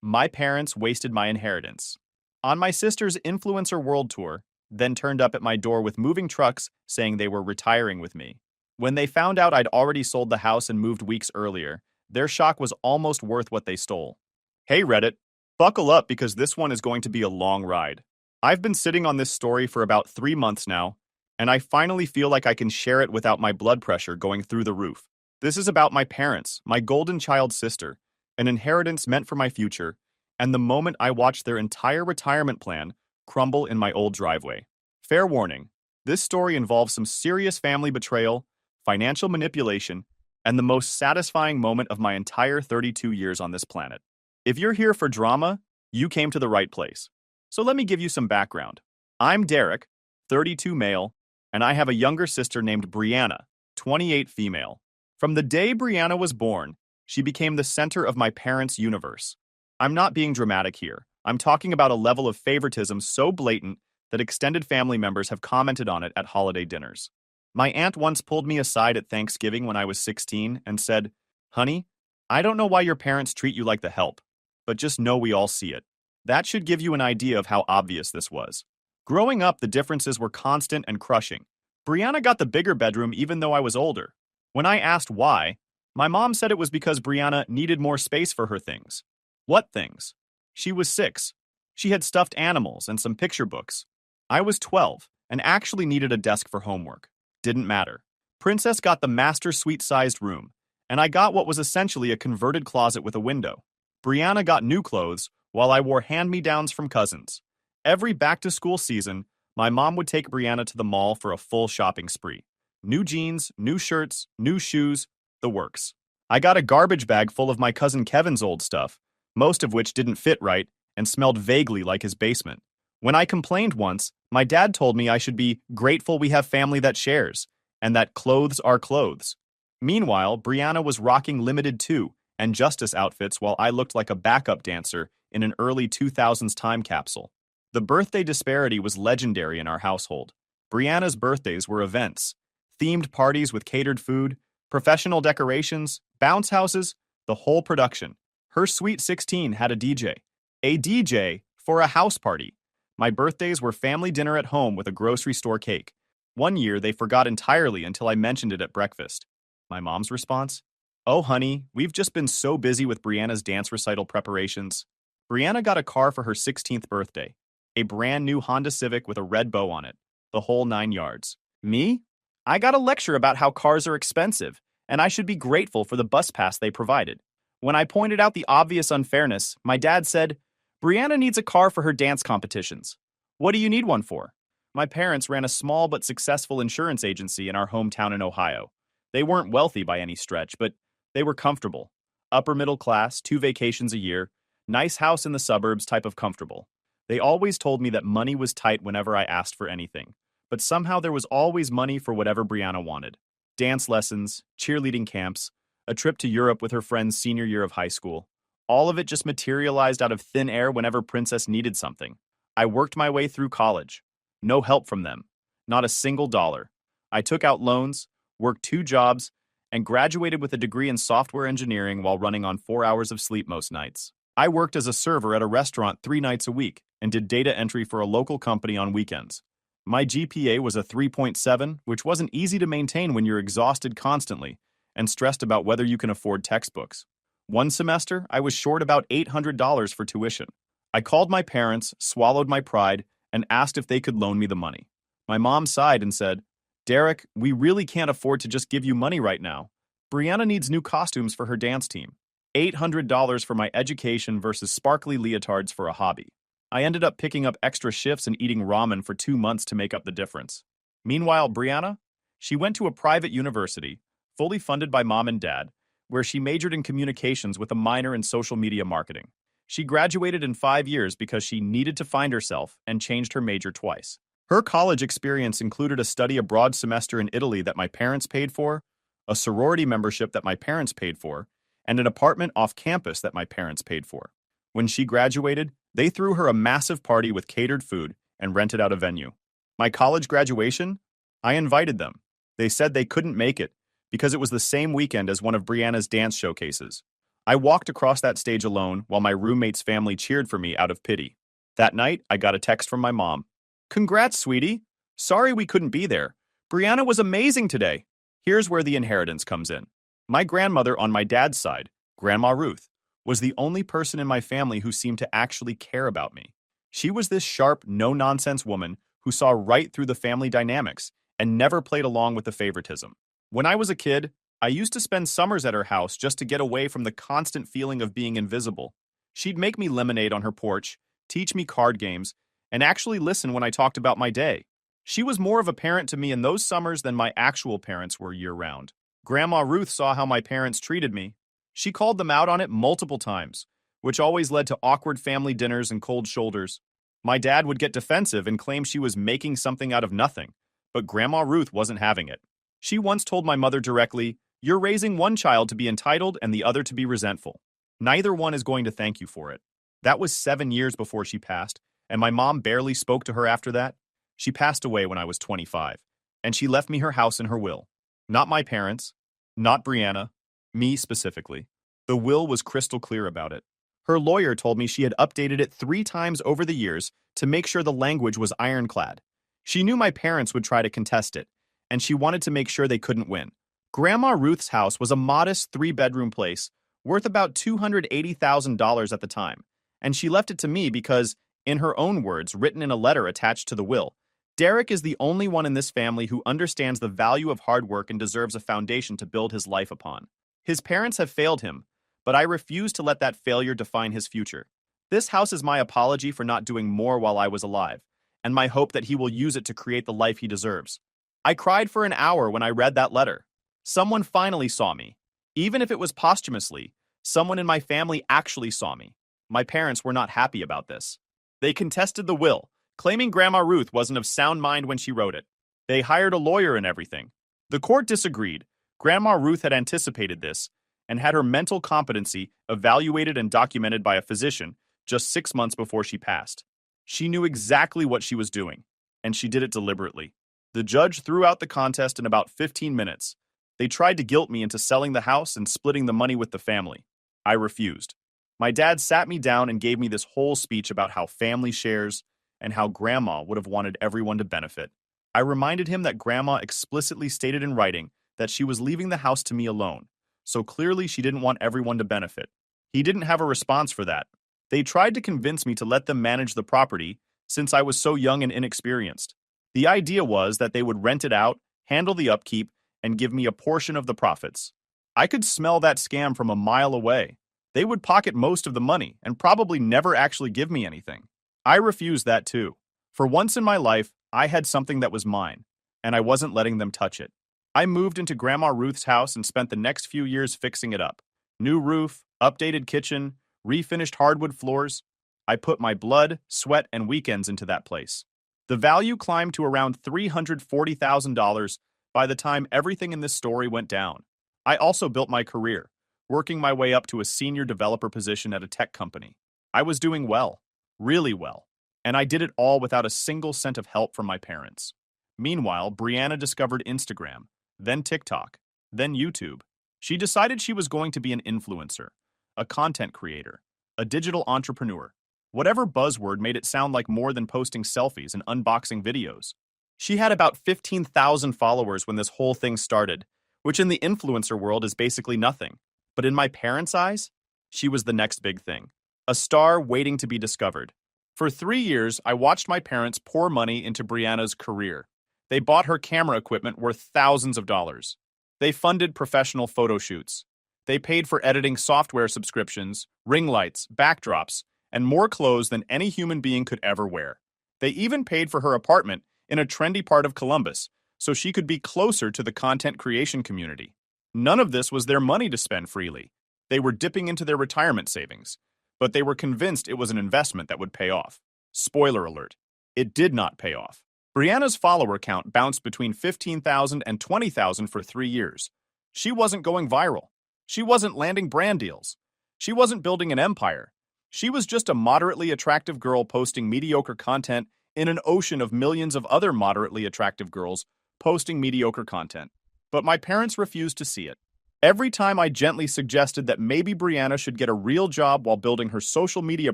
My parents wasted my inheritance. On my sister's influencer world tour, then turned up at my door with moving trucks saying they were retiring with me. When they found out I'd already sold the house and moved weeks earlier, their shock was almost worth what they stole. Hey Reddit, buckle up because this one is going to be a long ride. I've been sitting on this story for about 3 months now, and I finally feel like I can share it without my blood pressure going through the roof. This is about my parents, my golden child sister, an inheritance meant for my future, and the moment I watched their entire retirement plan crumble in my old driveway. Fair warning, this story involves some serious family betrayal, financial manipulation, and the most satisfying moment of my entire 32 years on this planet. If you're here for drama, you came to the right place. So let me give you some background. I'm Derek, 32 male, and I have a younger sister named Brianna, 28 female. From the day Brianna was born, she became the center of my parents' universe. I'm not being dramatic here. I'm talking about a level of favoritism so blatant that extended family members have commented on it at holiday dinners. My aunt once pulled me aside at Thanksgiving when I was 16 and said, "Honey, I don't know why your parents treat you like the help, but just know we all see it." That should give you an idea of how obvious this was. Growing up, the differences were constant and crushing. Brianna got the bigger bedroom even though I was older. When I asked why, my mom said it was because Brianna needed more space for her things. What things? She was 6. She had stuffed animals and some picture books. I was 12 and actually needed a desk for homework. Didn't matter. Princess got the master suite-sized room, and I got what was essentially a converted closet with a window. Brianna got new clothes, while I wore hand-me-downs from cousins. Every back-to-school season, my mom would take Brianna to the mall for a full shopping spree. New jeans, new shirts, new shoes, the works. I got a garbage bag full of my cousin Kevin's old stuff, most of which didn't fit right and smelled vaguely like his basement. When I complained once, my dad told me I should be grateful we have family that shares, and that clothes are clothes. Meanwhile, Brianna was rocking Limited 2 and Justice outfits while I looked like a backup dancer in an early 2000s time capsule. The birthday disparity was legendary in our household. Brianna's birthdays were events, themed parties with catered food, professional decorations, bounce houses, the whole production. Her Sweet 16 had a DJ. A DJ for a house party. My birthdays were family dinner at home with a grocery store cake. One year, they forgot entirely until I mentioned it at breakfast. My mom's response? "Oh, honey, we've just been so busy with Brianna's dance recital preparations." Brianna got a car for her 16th birthday. A brand new Honda Civic with a red bow on it. The whole 9 yards. Me? I got a lecture about how cars are expensive, and I should be grateful for the bus pass they provided. When I pointed out the obvious unfairness, my dad said, "Brianna needs a car for her dance competitions." What do you need one for? My parents ran a small but successful insurance agency in our hometown in Ohio. They weren't wealthy by any stretch, but they were comfortable. Upper middle class, 2 vacations a year, nice house in the suburbs type of comfortable. They always told me that money was tight whenever I asked for anything, but somehow there was always money for whatever Brianna wanted. Dance lessons, cheerleading camps, a trip to Europe with her friend's senior year of high school. All of it just materialized out of thin air whenever Princess needed something. I worked my way through college. No help from them. Not a single dollar. I took out loans, worked 2 jobs, and graduated with a degree in software engineering while running on 4 hours of sleep most nights. I worked as a server at a restaurant 3 nights a week and did data entry for a local company on weekends. My GPA was a 3.7, which wasn't easy to maintain when you're exhausted constantly and stressed about whether you can afford textbooks. One semester, I was short about $800 for tuition. I called my parents, swallowed my pride, and asked if they could loan me the money. My mom sighed and said, "Derek, we really can't afford to just give you money right now. Brianna needs new costumes for her dance team. $800 for my education versus sparkly leotards for a hobby." I ended up picking up extra shifts and eating ramen for 2 months to make up the difference. Meanwhile, Brianna? She went to a private university, fully funded by mom and dad, where she majored in communications with a minor in social media marketing. She graduated in 5 years because she needed to find herself and changed her major twice. Her college experience included a study abroad semester in Italy that my parents paid for, a sorority membership that my parents paid for, and an apartment off campus that my parents paid for. When she graduated, they threw her a massive party with catered food and rented out a venue. My college graduation? I invited them. They said they couldn't make it because it was the same weekend as one of Brianna's dance showcases. I walked across that stage alone while my roommate's family cheered for me out of pity. That night, I got a text from my mom. "Congrats, sweetie. Sorry we couldn't be there. Brianna was amazing today." Here's where the inheritance comes in. My grandmother on my dad's side, Grandma Ruth, was the only person in my family who seemed to actually care about me. She was this sharp, no-nonsense woman who saw right through the family dynamics and never played along with the favoritism. When I was a kid, I used to spend summers at her house just to get away from the constant feeling of being invisible. She'd make me lemonade on her porch, teach me card games, and actually listen when I talked about my day. She was more of a parent to me in those summers than my actual parents were year-round. Grandma Ruth saw how my parents treated me. She called them out on it multiple times, which always led to awkward family dinners and cold shoulders. My dad would get defensive and claim she was making something out of nothing, but Grandma Ruth wasn't having it. She once told my mother directly, "You're raising one child to be entitled and the other to be resentful. Neither one is going to thank you for it." That was 7 years before she passed, and my mom barely spoke to her after that. She passed away when I was 25, and she left me her house in her will. Not my parents, not Brianna, me specifically. The will was crystal clear about it. Her lawyer told me she had updated it 3 times over the years to make sure the language was ironclad. She knew my parents would try to contest it, and she wanted to make sure they couldn't win. Grandma Ruth's house was a modest 3-bedroom place worth about $280,000 at the time, and she left it to me because, in her own words, written in a letter attached to the will, "Derek is the only one in this family who understands the value of hard work and deserves a foundation to build his life upon. His parents have failed him, but I refuse to let that failure define his future. This house is my apology for not doing more while I was alive, and my hope that he will use it to create the life he deserves." I cried for an hour when I read that letter. Someone finally saw me. Even if it was posthumously, someone in my family actually saw me. My parents were not happy about this. They contested the will, claiming Grandma Ruth wasn't of sound mind when she wrote it. They hired a lawyer and everything. The court disagreed. Grandma Ruth had anticipated this and had her mental competency evaluated and documented by a physician just 6 months before she passed. She knew exactly what she was doing, and she did it deliberately. The judge threw out the contest in about 15 minutes. They tried to guilt me into selling the house and splitting the money with the family. I refused. My dad sat me down and gave me this whole speech about how family shares and how Grandma would have wanted everyone to benefit. I reminded him that Grandma explicitly stated in writing that she was leaving the house to me alone, so clearly she didn't want everyone to benefit. He didn't have a response for that. They tried to convince me to let them manage the property since I was so young and inexperienced. The idea was that they would rent it out, handle the upkeep, and give me a portion of the profits. I could smell that scam from a mile away. They would pocket most of the money and probably never actually give me anything. I refused that too. For once in my life, I had something that was mine, and I wasn't letting them touch it. I moved into Grandma Ruth's house and spent the next few years fixing it up. New roof, updated kitchen, refinished hardwood floors. I put my blood, sweat, and weekends into that place. The value climbed to around $340,000 by the time everything in this story went down. I also built my career, working my way up to a senior developer position at a tech company. I was doing well, really well, and I did it all without a single cent of help from my parents. Meanwhile, Brianna discovered Instagram, then TikTok, then YouTube. She decided she was going to be an influencer, a content creator, a digital entrepreneur. Whatever buzzword made it sound like more than posting selfies and unboxing videos. She had about 15,000 followers when this whole thing started, which in the influencer world is basically nothing. But in my parents' eyes, she was the next big thing. A star waiting to be discovered. For 3 years, I watched my parents pour money into Brianna's career. They bought her camera equipment worth thousands of dollars. They funded professional photo shoots. They paid for editing software subscriptions, ring lights, backdrops, and more clothes than any human being could ever wear. They even paid for her apartment in a trendy part of Columbus so she could be closer to the content creation community. None of this was their money to spend freely. They were dipping into their retirement savings, but they were convinced it was an investment that would pay off. Spoiler alert, it did not pay off. Brianna's follower count bounced between 15,000 and 20,000 for 3 years. She wasn't going viral. She wasn't landing brand deals. She wasn't building an empire. She was just a moderately attractive girl posting mediocre content in an ocean of millions of other moderately attractive girls posting mediocre content. But my parents refused to see it. Every time I gently suggested that maybe Brianna should get a real job while building her social media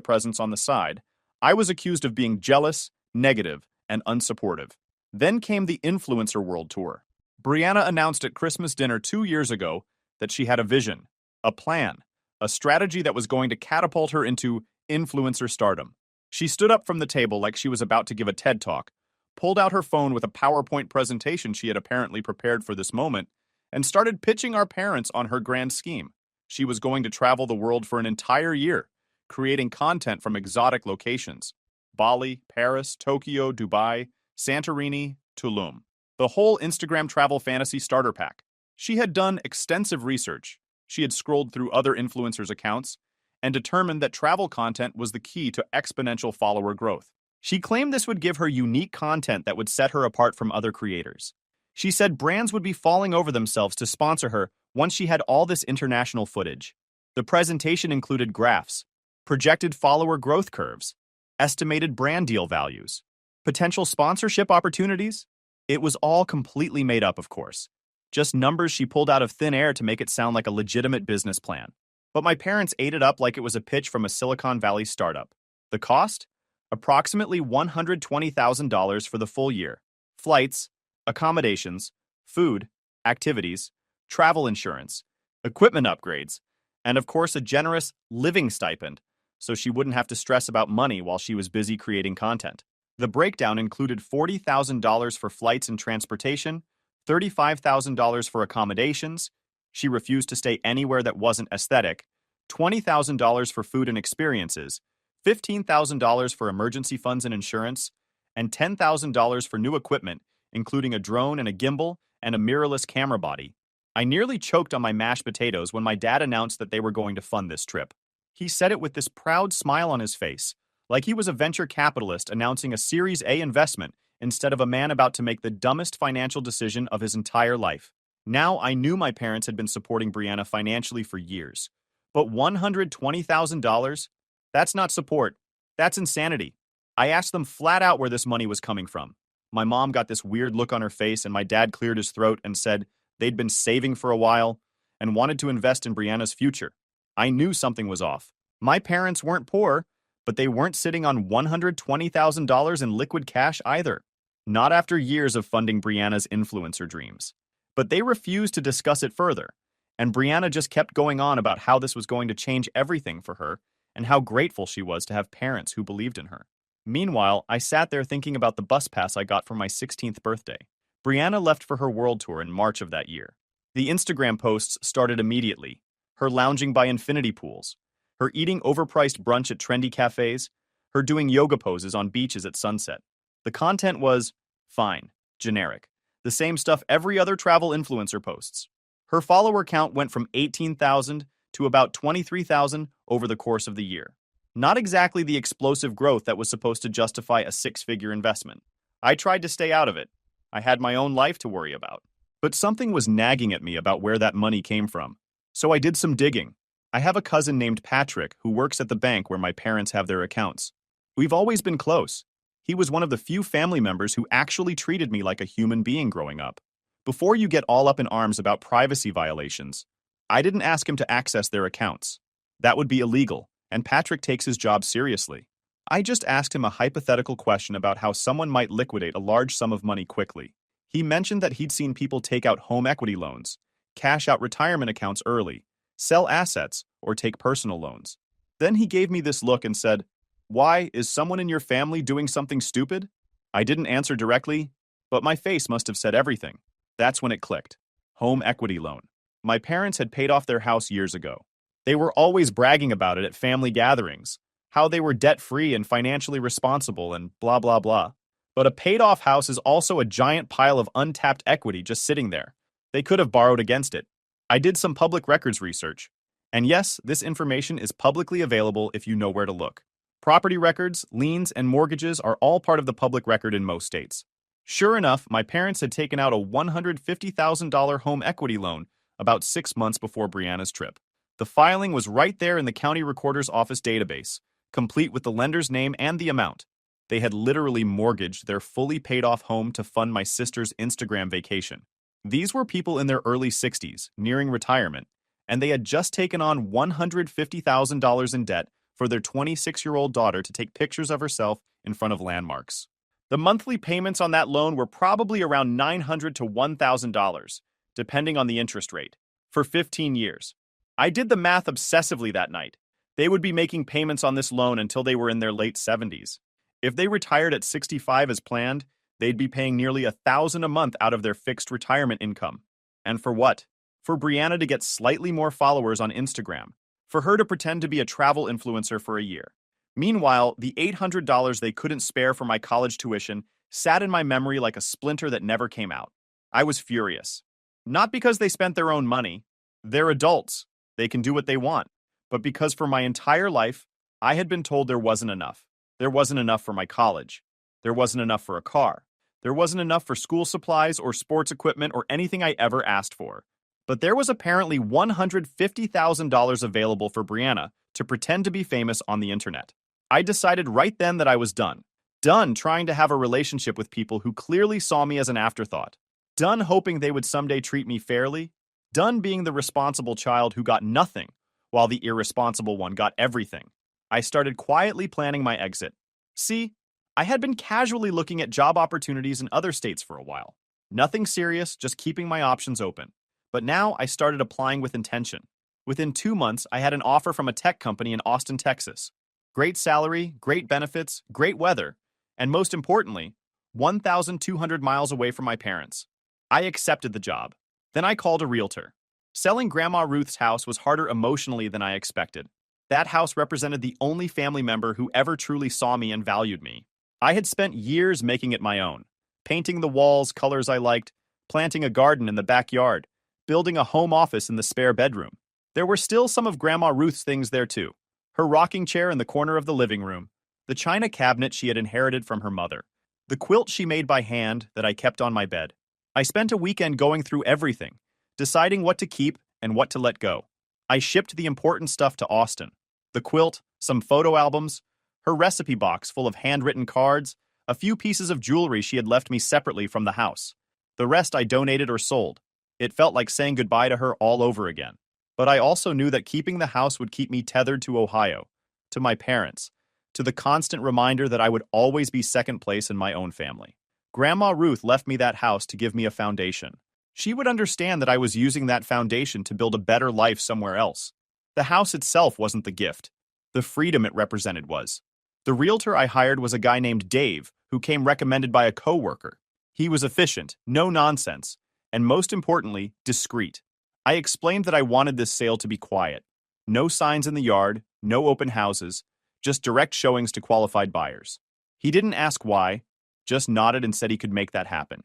presence on the side, I was accused of being jealous, negative, and unsupportive. Then came the Influencer World Tour. Brianna announced at Christmas dinner 2 years ago that she had a vision, a plan, a strategy that was going to catapult her into influencer stardom. She stood up from the table like she was about to give a TED Talk, pulled out her phone with a PowerPoint presentation she had apparently prepared for this moment, and started pitching our parents on her grand scheme. She was going to travel the world for an entire year, creating content from exotic locations: Bali, Paris, Tokyo, Dubai, Santorini, Tulum. The whole Instagram travel fantasy starter pack. She had done extensive research. She had scrolled through other influencers' accounts and determined that travel content was the key to exponential follower growth. She claimed this would give her unique content that would set her apart from other creators. She said brands would be falling over themselves to sponsor her once she had all this international footage. The presentation included graphs, projected follower growth curves, estimated brand deal values, potential sponsorship opportunities. It was all completely made up, of course. Just numbers she pulled out of thin air to make it sound like a legitimate business plan. But my parents ate it up like it was a pitch from a Silicon Valley startup. The cost? Approximately $120,000 for the full year. Flights, accommodations, food, activities, travel insurance, equipment upgrades, and of course a generous living stipend, so she wouldn't have to stress about money while she was busy creating content. The breakdown included $40,000 for flights and transportation, $35,000 for accommodations. She refused to stay anywhere that wasn't aesthetic, $20,000 for food and experiences, $15,000 for emergency funds and insurance, and $10,000 for new equipment, including a drone and a gimbal and a mirrorless camera body. I nearly choked on my mashed potatoes when my dad announced that they were going to fund this trip. He said it with this proud smile on his face, like he was a venture capitalist announcing a Series A investment instead of a man about to make the dumbest financial decision of his entire life. Now I knew my parents had been supporting Brianna financially for years. But $120,000? That's not support. That's insanity. I asked them flat out where this money was coming from. My mom got this weird look on her face, and my dad cleared his throat and said they'd been saving for a while and wanted to invest in Brianna's future. I knew something was off. My parents weren't poor, but they weren't sitting on $120,000 in liquid cash either. Not after years of funding Brianna's influencer dreams. But they refused to discuss it further, and Brianna just kept going on about how this was going to change everything for her and how grateful she was to have parents who believed in her. Meanwhile, I sat there thinking about the bus pass I got for my 16th birthday. Brianna left for her world tour in March of that year. The Instagram posts started immediately. Her lounging by infinity pools, her eating overpriced brunch at trendy cafes, her doing yoga poses on beaches at sunset. The content was fine, generic, the same stuff every other travel influencer posts. Her follower count went from 18,000 to about 23,000 over the course of the year. Not exactly the explosive growth that was supposed to justify a six-figure investment. I tried to stay out of it. I had my own life to worry about. But something was nagging at me about where that money came from. So I did some digging. I have a cousin named Patrick who works at the bank where my parents have their accounts. We've always been close. He was one of the few family members who actually treated me like a human being growing up. Before you get all up in arms about privacy violations, I didn't ask him to access their accounts. That would be illegal, and Patrick takes his job seriously. I just asked him a hypothetical question about how someone might liquidate a large sum of money quickly. He mentioned that he'd seen people take out home equity loans, cash out retirement accounts early, sell assets, or take personal loans. Then he gave me this look and said, "Why, is someone in your family doing something stupid?" I didn't answer directly, but my face must have said everything. That's when it clicked. Home equity loan. My parents had paid off their house years ago. They were always bragging about it at family gatherings, how they were debt-free and financially responsible and blah blah blah. But a paid-off house is also a giant pile of untapped equity just sitting there. They could have borrowed against it. I did some public records research. And yes, this information is publicly available if you know where to look. Property records, liens, and mortgages are all part of the public record in most states. Sure enough, my parents had taken out a $150,000 home equity loan about 6 months before Brianna's trip. The filing was right there in the county recorder's office database, complete with the lender's name and the amount. They had literally mortgaged their fully paid-off home to fund my sister's Instagram vacation. These were people in their early 60s, nearing retirement, and they had just taken on $150,000 in debt for their 26-year-old daughter to take pictures of herself in front of landmarks. The monthly payments on that loan were probably around $900 to $1,000, depending on the interest rate, for 15 years. I did the math obsessively that night. They would be making payments on this loan until they were in their late 70s. If they retired at 65 as planned, they'd be paying nearly $1,000 a month out of their fixed retirement income. And for what? For Brianna to get slightly more followers on Instagram. For her to pretend to be a travel influencer for a year. Meanwhile, the $800 they couldn't spare for my college tuition sat in my memory like a splinter that never came out. I was furious. Not because they spent their own money. They're adults. They can do what they want. But because for my entire life, I had been told there wasn't enough. There wasn't enough for my college. There wasn't enough for a car. There wasn't enough for school supplies or sports equipment or anything I ever asked for. But there was apparently $150,000 available for Brianna to pretend to be famous on the internet. I decided right then that I was done. Done trying to have a relationship with people who clearly saw me as an afterthought. Done hoping they would someday treat me fairly. Done being the responsible child who got nothing, while the irresponsible one got everything. I started quietly planning my exit. See, I had been casually looking at job opportunities in other states for a while. Nothing serious, just keeping my options open. But now I started applying with intention. Within 2 months, I had an offer from a tech company in Austin, Texas. Great salary, great benefits, great weather, and most importantly, 1,200 miles away from my parents. I accepted the job. Then I called a realtor. Selling Grandma Ruth's house was harder emotionally than I expected. That house represented the only family member who ever truly saw me and valued me. I had spent years making it my own, painting the walls colors I liked, planting a garden in the backyard, building a home office in the spare bedroom. There were still some of Grandma Ruth's things there too. Her rocking chair in the corner of the living room, the china cabinet she had inherited from her mother, the quilt she made by hand that I kept on my bed. I spent a weekend going through everything, deciding what to keep and what to let go. I shipped the important stuff to Austin. The quilt, some photo albums, her recipe box full of handwritten cards, a few pieces of jewelry she had left me separately from the house. The rest I donated or sold. It felt like saying goodbye to her all over again. But I also knew that keeping the house would keep me tethered to Ohio, to my parents, to the constant reminder that I would always be second place in my own family. Grandma Ruth left me that house to give me a foundation. She would understand that I was using that foundation to build a better life somewhere else. The house itself wasn't the gift. The freedom it represented was. The realtor I hired was a guy named Dave, who came recommended by a coworker. He was efficient, no nonsense, and most importantly, discreet. I explained that I wanted this sale to be quiet. No signs in the yard, no open houses, just direct showings to qualified buyers. He didn't ask why, just nodded and said he could make that happen.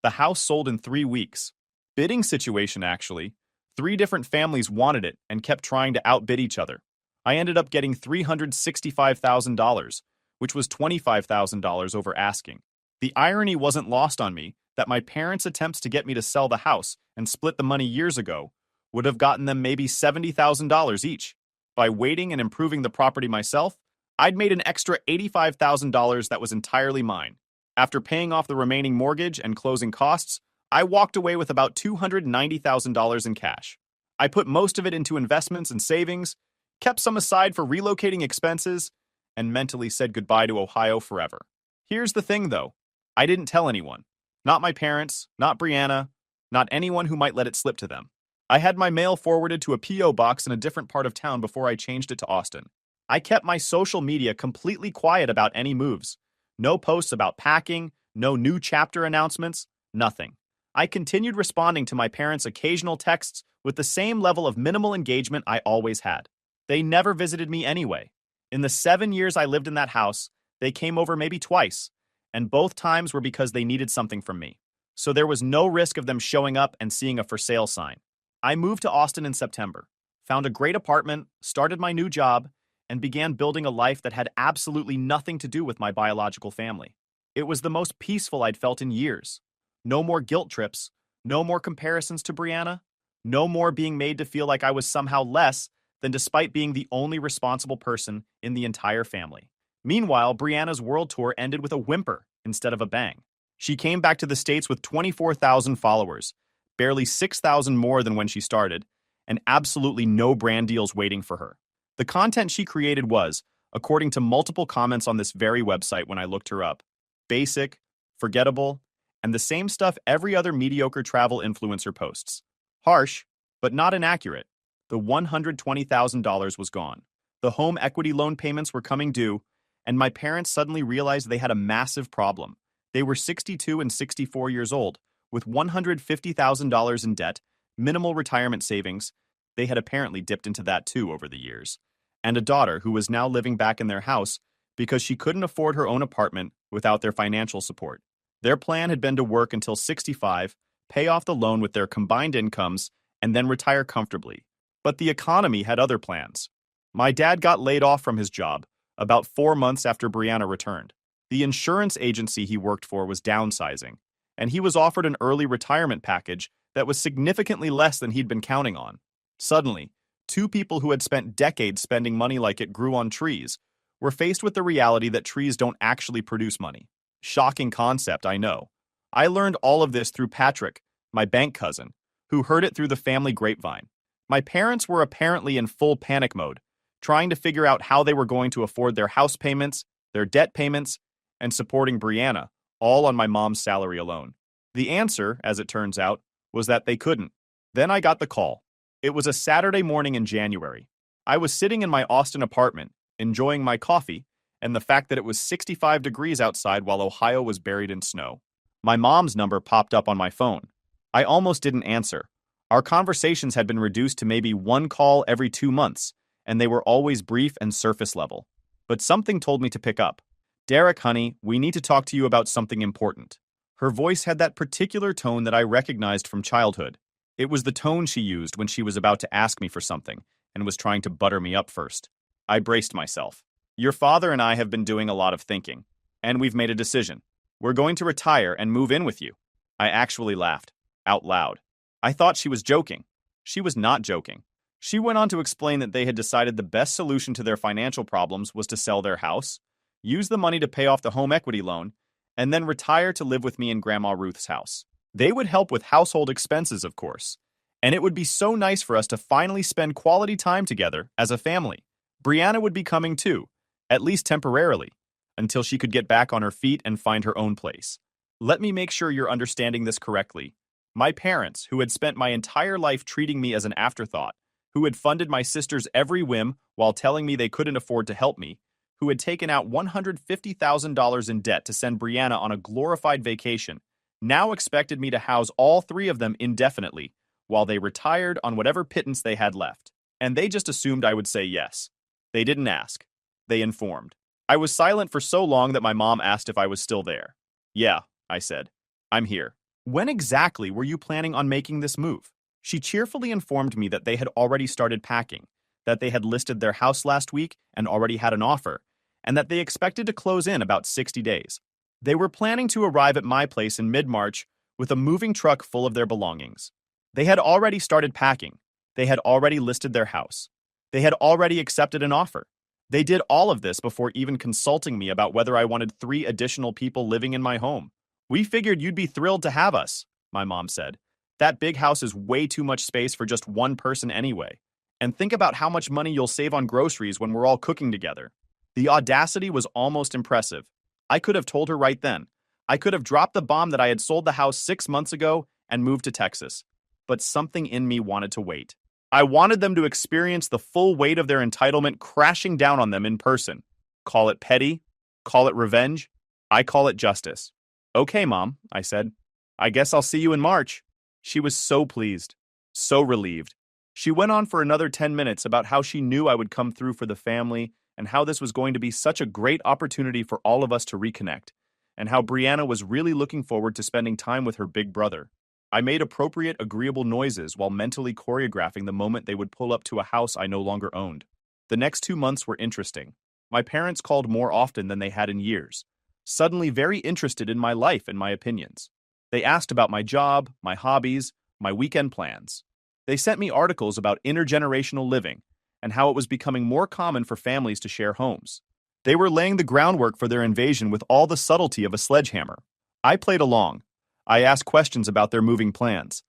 The house sold in 3 weeks. Bidding situation, actually. 3 different families wanted it and kept trying to outbid each other. I ended up getting $365,000, which was $25,000 over asking. The irony wasn't lost on me that my parents' attempts to get me to sell the house and split the money years ago would have gotten them maybe $70,000 each. By waiting and improving the property myself, I'd made an extra $85,000 that was entirely mine. After paying off the remaining mortgage and closing costs, I walked away with about $290,000 in cash. I put most of it into investments and savings, kept some aside for relocating expenses, and mentally said goodbye to Ohio forever. Here's the thing, though. I didn't tell anyone. Not my parents, not Brianna, not anyone who might let it slip to them. I had my mail forwarded to a P.O. box in a different part of town before I changed it to Austin. I kept my social media completely quiet about any moves. No posts about packing, no new chapter announcements, nothing. I continued responding to my parents' occasional texts with the same level of minimal engagement I always had. They never visited me anyway. In the 7 years I lived in that house, they came over maybe twice, and both times were because they needed something from me. So there was no risk of them showing up and seeing a for sale sign. I moved to Austin in September, found a great apartment, started my new job, and began building a life that had absolutely nothing to do with my biological family. It was the most peaceful I'd felt in years. No more guilt trips, no more comparisons to Brianna, no more being made to feel like I was somehow less than despite being the only responsible person in the entire family. Meanwhile, Brianna's world tour ended with a whimper instead of a bang. She came back to the States with 24,000 followers, barely 6,000 more than when she started, and absolutely no brand deals waiting for her. The content she created was, according to multiple comments on this very website when I looked her up, basic, forgettable, and the same stuff every other mediocre travel influencer posts. Harsh, but not inaccurate. The $120,000 was gone. The home equity loan payments were coming due, and my parents suddenly realized they had a massive problem. They were 62 and 64 years old, with $150,000 in debt, minimal retirement savings. They had apparently dipped into that too over the years. And a daughter who was now living back in their house because she couldn't afford her own apartment without their financial support. Their plan had been to work until 65, pay off the loan with their combined incomes, and then retire comfortably. But the economy had other plans. My dad got laid off from his job about 4 months after Brianna returned. The insurance agency he worked for was downsizing, and he was offered an early retirement package that was significantly less than he'd been counting on. Suddenly, two people who had spent decades spending money like it grew on trees were faced with the reality that trees don't actually produce money. Shocking concept, I know. I learned all of this through Patrick, my bank cousin, who heard it through the family grapevine. My parents were apparently in full panic mode, trying to figure out how they were going to afford their house payments, their debt payments, and supporting Brianna, all on my mom's salary alone. The answer, as it turns out, was that they couldn't. Then I got the call. It was a Saturday morning in January. I was sitting in my Austin apartment, enjoying my coffee, and the fact that it was 65 degrees outside while Ohio was buried in snow. My mom's number popped up on my phone. I almost didn't answer. Our conversations had been reduced to maybe one call every 2 months, and they were always brief and surface level. But something told me to pick up. "Derek, honey, we need to talk to you about something important." Her voice had that particular tone that I recognized from childhood. It was the tone she used when she was about to ask me for something and was trying to butter me up first. I braced myself. "Your father and I have been doing a lot of thinking, and we've made a decision. We're going to retire and move in with you." I actually laughed, out loud. I thought she was joking. She was not joking. She went on to explain that they had decided the best solution to their financial problems was to sell their house, use the money to pay off the home equity loan, and then retire to live with me in Grandma Ruth's house. They would help with household expenses, of course, and it would be so nice for us to finally spend quality time together as a family. Brianna would be coming too, at least temporarily, until she could get back on her feet and find her own place. Let me make sure you're understanding this correctly. My parents, who had spent my entire life treating me as an afterthought, who had funded my sister's every whim while telling me they couldn't afford to help me, who had taken out $150,000 in debt to send Brianna on a glorified vacation, now expected me to house all three of them indefinitely while they retired on whatever pittance they had left. And they just assumed I would say yes. They didn't ask. They informed. I was silent for so long that my mom asked if I was still there. "Yeah," I said. "I'm here." "When exactly were you planning on making this move?" She cheerfully informed me that they had already started packing, that they had listed their house last week and already had an offer, and that they expected to close in about 60 days. They were planning to arrive at my place in mid-March with a moving truck full of their belongings. They had already started packing. They had already listed their house. They had already accepted an offer. They did all of this before even consulting me about whether I wanted 3 additional people living in my home. "We figured you'd be thrilled to have us," my mom said. "That big house is way too much space for just one person anyway. And think about how much money you'll save on groceries when we're all cooking together." The audacity was almost impressive. I could have told her right then. I could have dropped the bomb that I had sold the house 6 months ago and moved to Texas. But something in me wanted to wait. I wanted them to experience the full weight of their entitlement crashing down on them in person. Call it petty, call it revenge, I call it justice. "Okay, Mom," I said. "I guess I'll see you in March." She was so pleased, so relieved. She went on for another 10 minutes about how she knew I would come through for the family and how this was going to be such a great opportunity for all of us to reconnect, and how Brianna was really looking forward to spending time with her big brother. I made appropriate, agreeable noises while mentally choreographing the moment they would pull up to a house I no longer owned. The next 2 months were interesting. My parents called more often than they had in years, suddenly very interested in my life and my opinions. They asked about my job, my hobbies, my weekend plans. They sent me articles about intergenerational living and how it was becoming more common for families to share homes. They were laying the groundwork for their invasion with all the subtlety of a sledgehammer. I played along. I asked questions about their moving plans.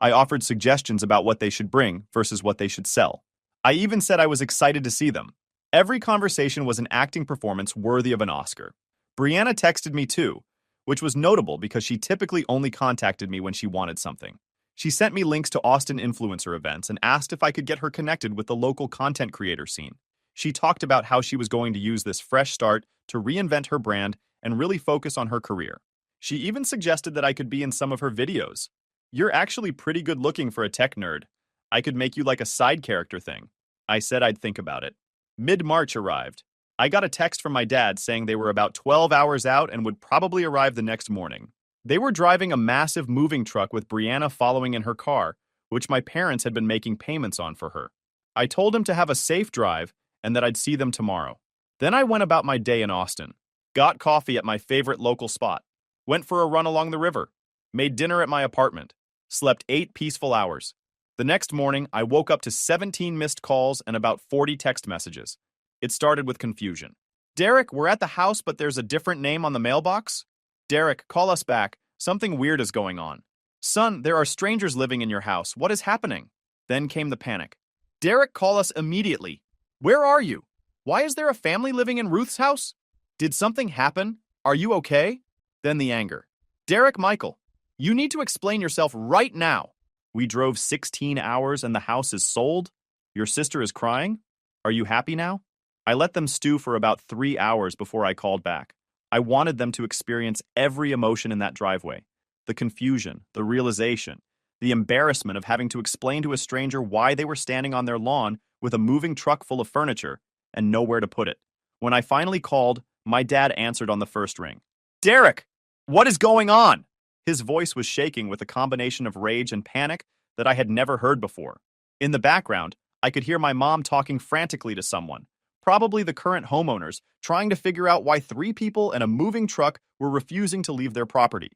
I offered suggestions about what they should bring versus what they should sell. I even said I was excited to see them. Every conversation was an acting performance worthy of an Oscar. Brianna texted me too, which was notable because she typically only contacted me when she wanted something. She sent me links to Austin influencer events and asked if I could get her connected with the local content creator scene. She talked about how she was going to use this fresh start to reinvent her brand and really focus on her career. She even suggested that I could be in some of her videos. You're actually pretty good looking for a tech nerd. I could make you like a side character thing. I said I'd think about it. Mid-March arrived. I got a text from my dad saying they were about 12 hours out and would probably arrive the next morning. They were driving a massive moving truck with Brianna following in her car, which my parents had been making payments on for her. I told him to have a safe drive and that I'd see them tomorrow. Then I went about my day in Austin. Got coffee at my favorite local spot. Went for a run along the river. Made dinner at my apartment. Slept 8 peaceful hours. The next morning, I woke up to 17 missed calls and about 40 text messages. It started with confusion. Derek, we're at the house, but there's a different name on the mailbox? Derek, call us back. Something weird is going on. Son, there are strangers living in your house. What is happening? Then came the panic. Derek, call us immediately. Where are you? Why is there a family living in Ruth's house? Did something happen? Are you okay? Then the anger. Derek, Michael, you need to explain yourself right now. We drove 16 hours and the house is sold? Your sister is crying? Are you happy now? I let them stew for about 3 hours before I called back. I wanted them to experience every emotion in that driveway. The confusion, the realization, the embarrassment of having to explain to a stranger why they were standing on their lawn with a moving truck full of furniture and nowhere to put it. When I finally called, my dad answered on the first ring. Derek, what is going on? His voice was shaking with a combination of rage and panic that I had never heard before. In the background, I could hear my mom talking frantically to someone, probably the current homeowners, trying to figure out why 3 people and a moving truck were refusing to leave their property.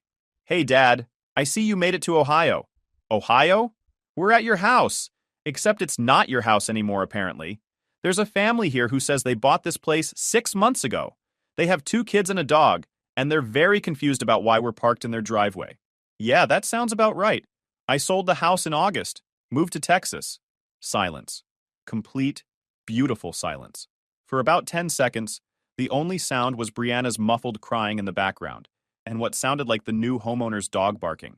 Hey, Dad, I see you made it to Ohio. Ohio? We're at your house. Except it's not your house anymore, apparently. There's a family here who says they bought this place 6 months ago. They have 2 kids and a dog, and they're very confused about why we're parked in their driveway. Yeah, that sounds about right. I sold the house in August, moved to Texas. Silence. Complete, beautiful silence. For about 10 seconds, the only sound was Brianna's muffled crying in the background, and what sounded like the new homeowner's dog barking.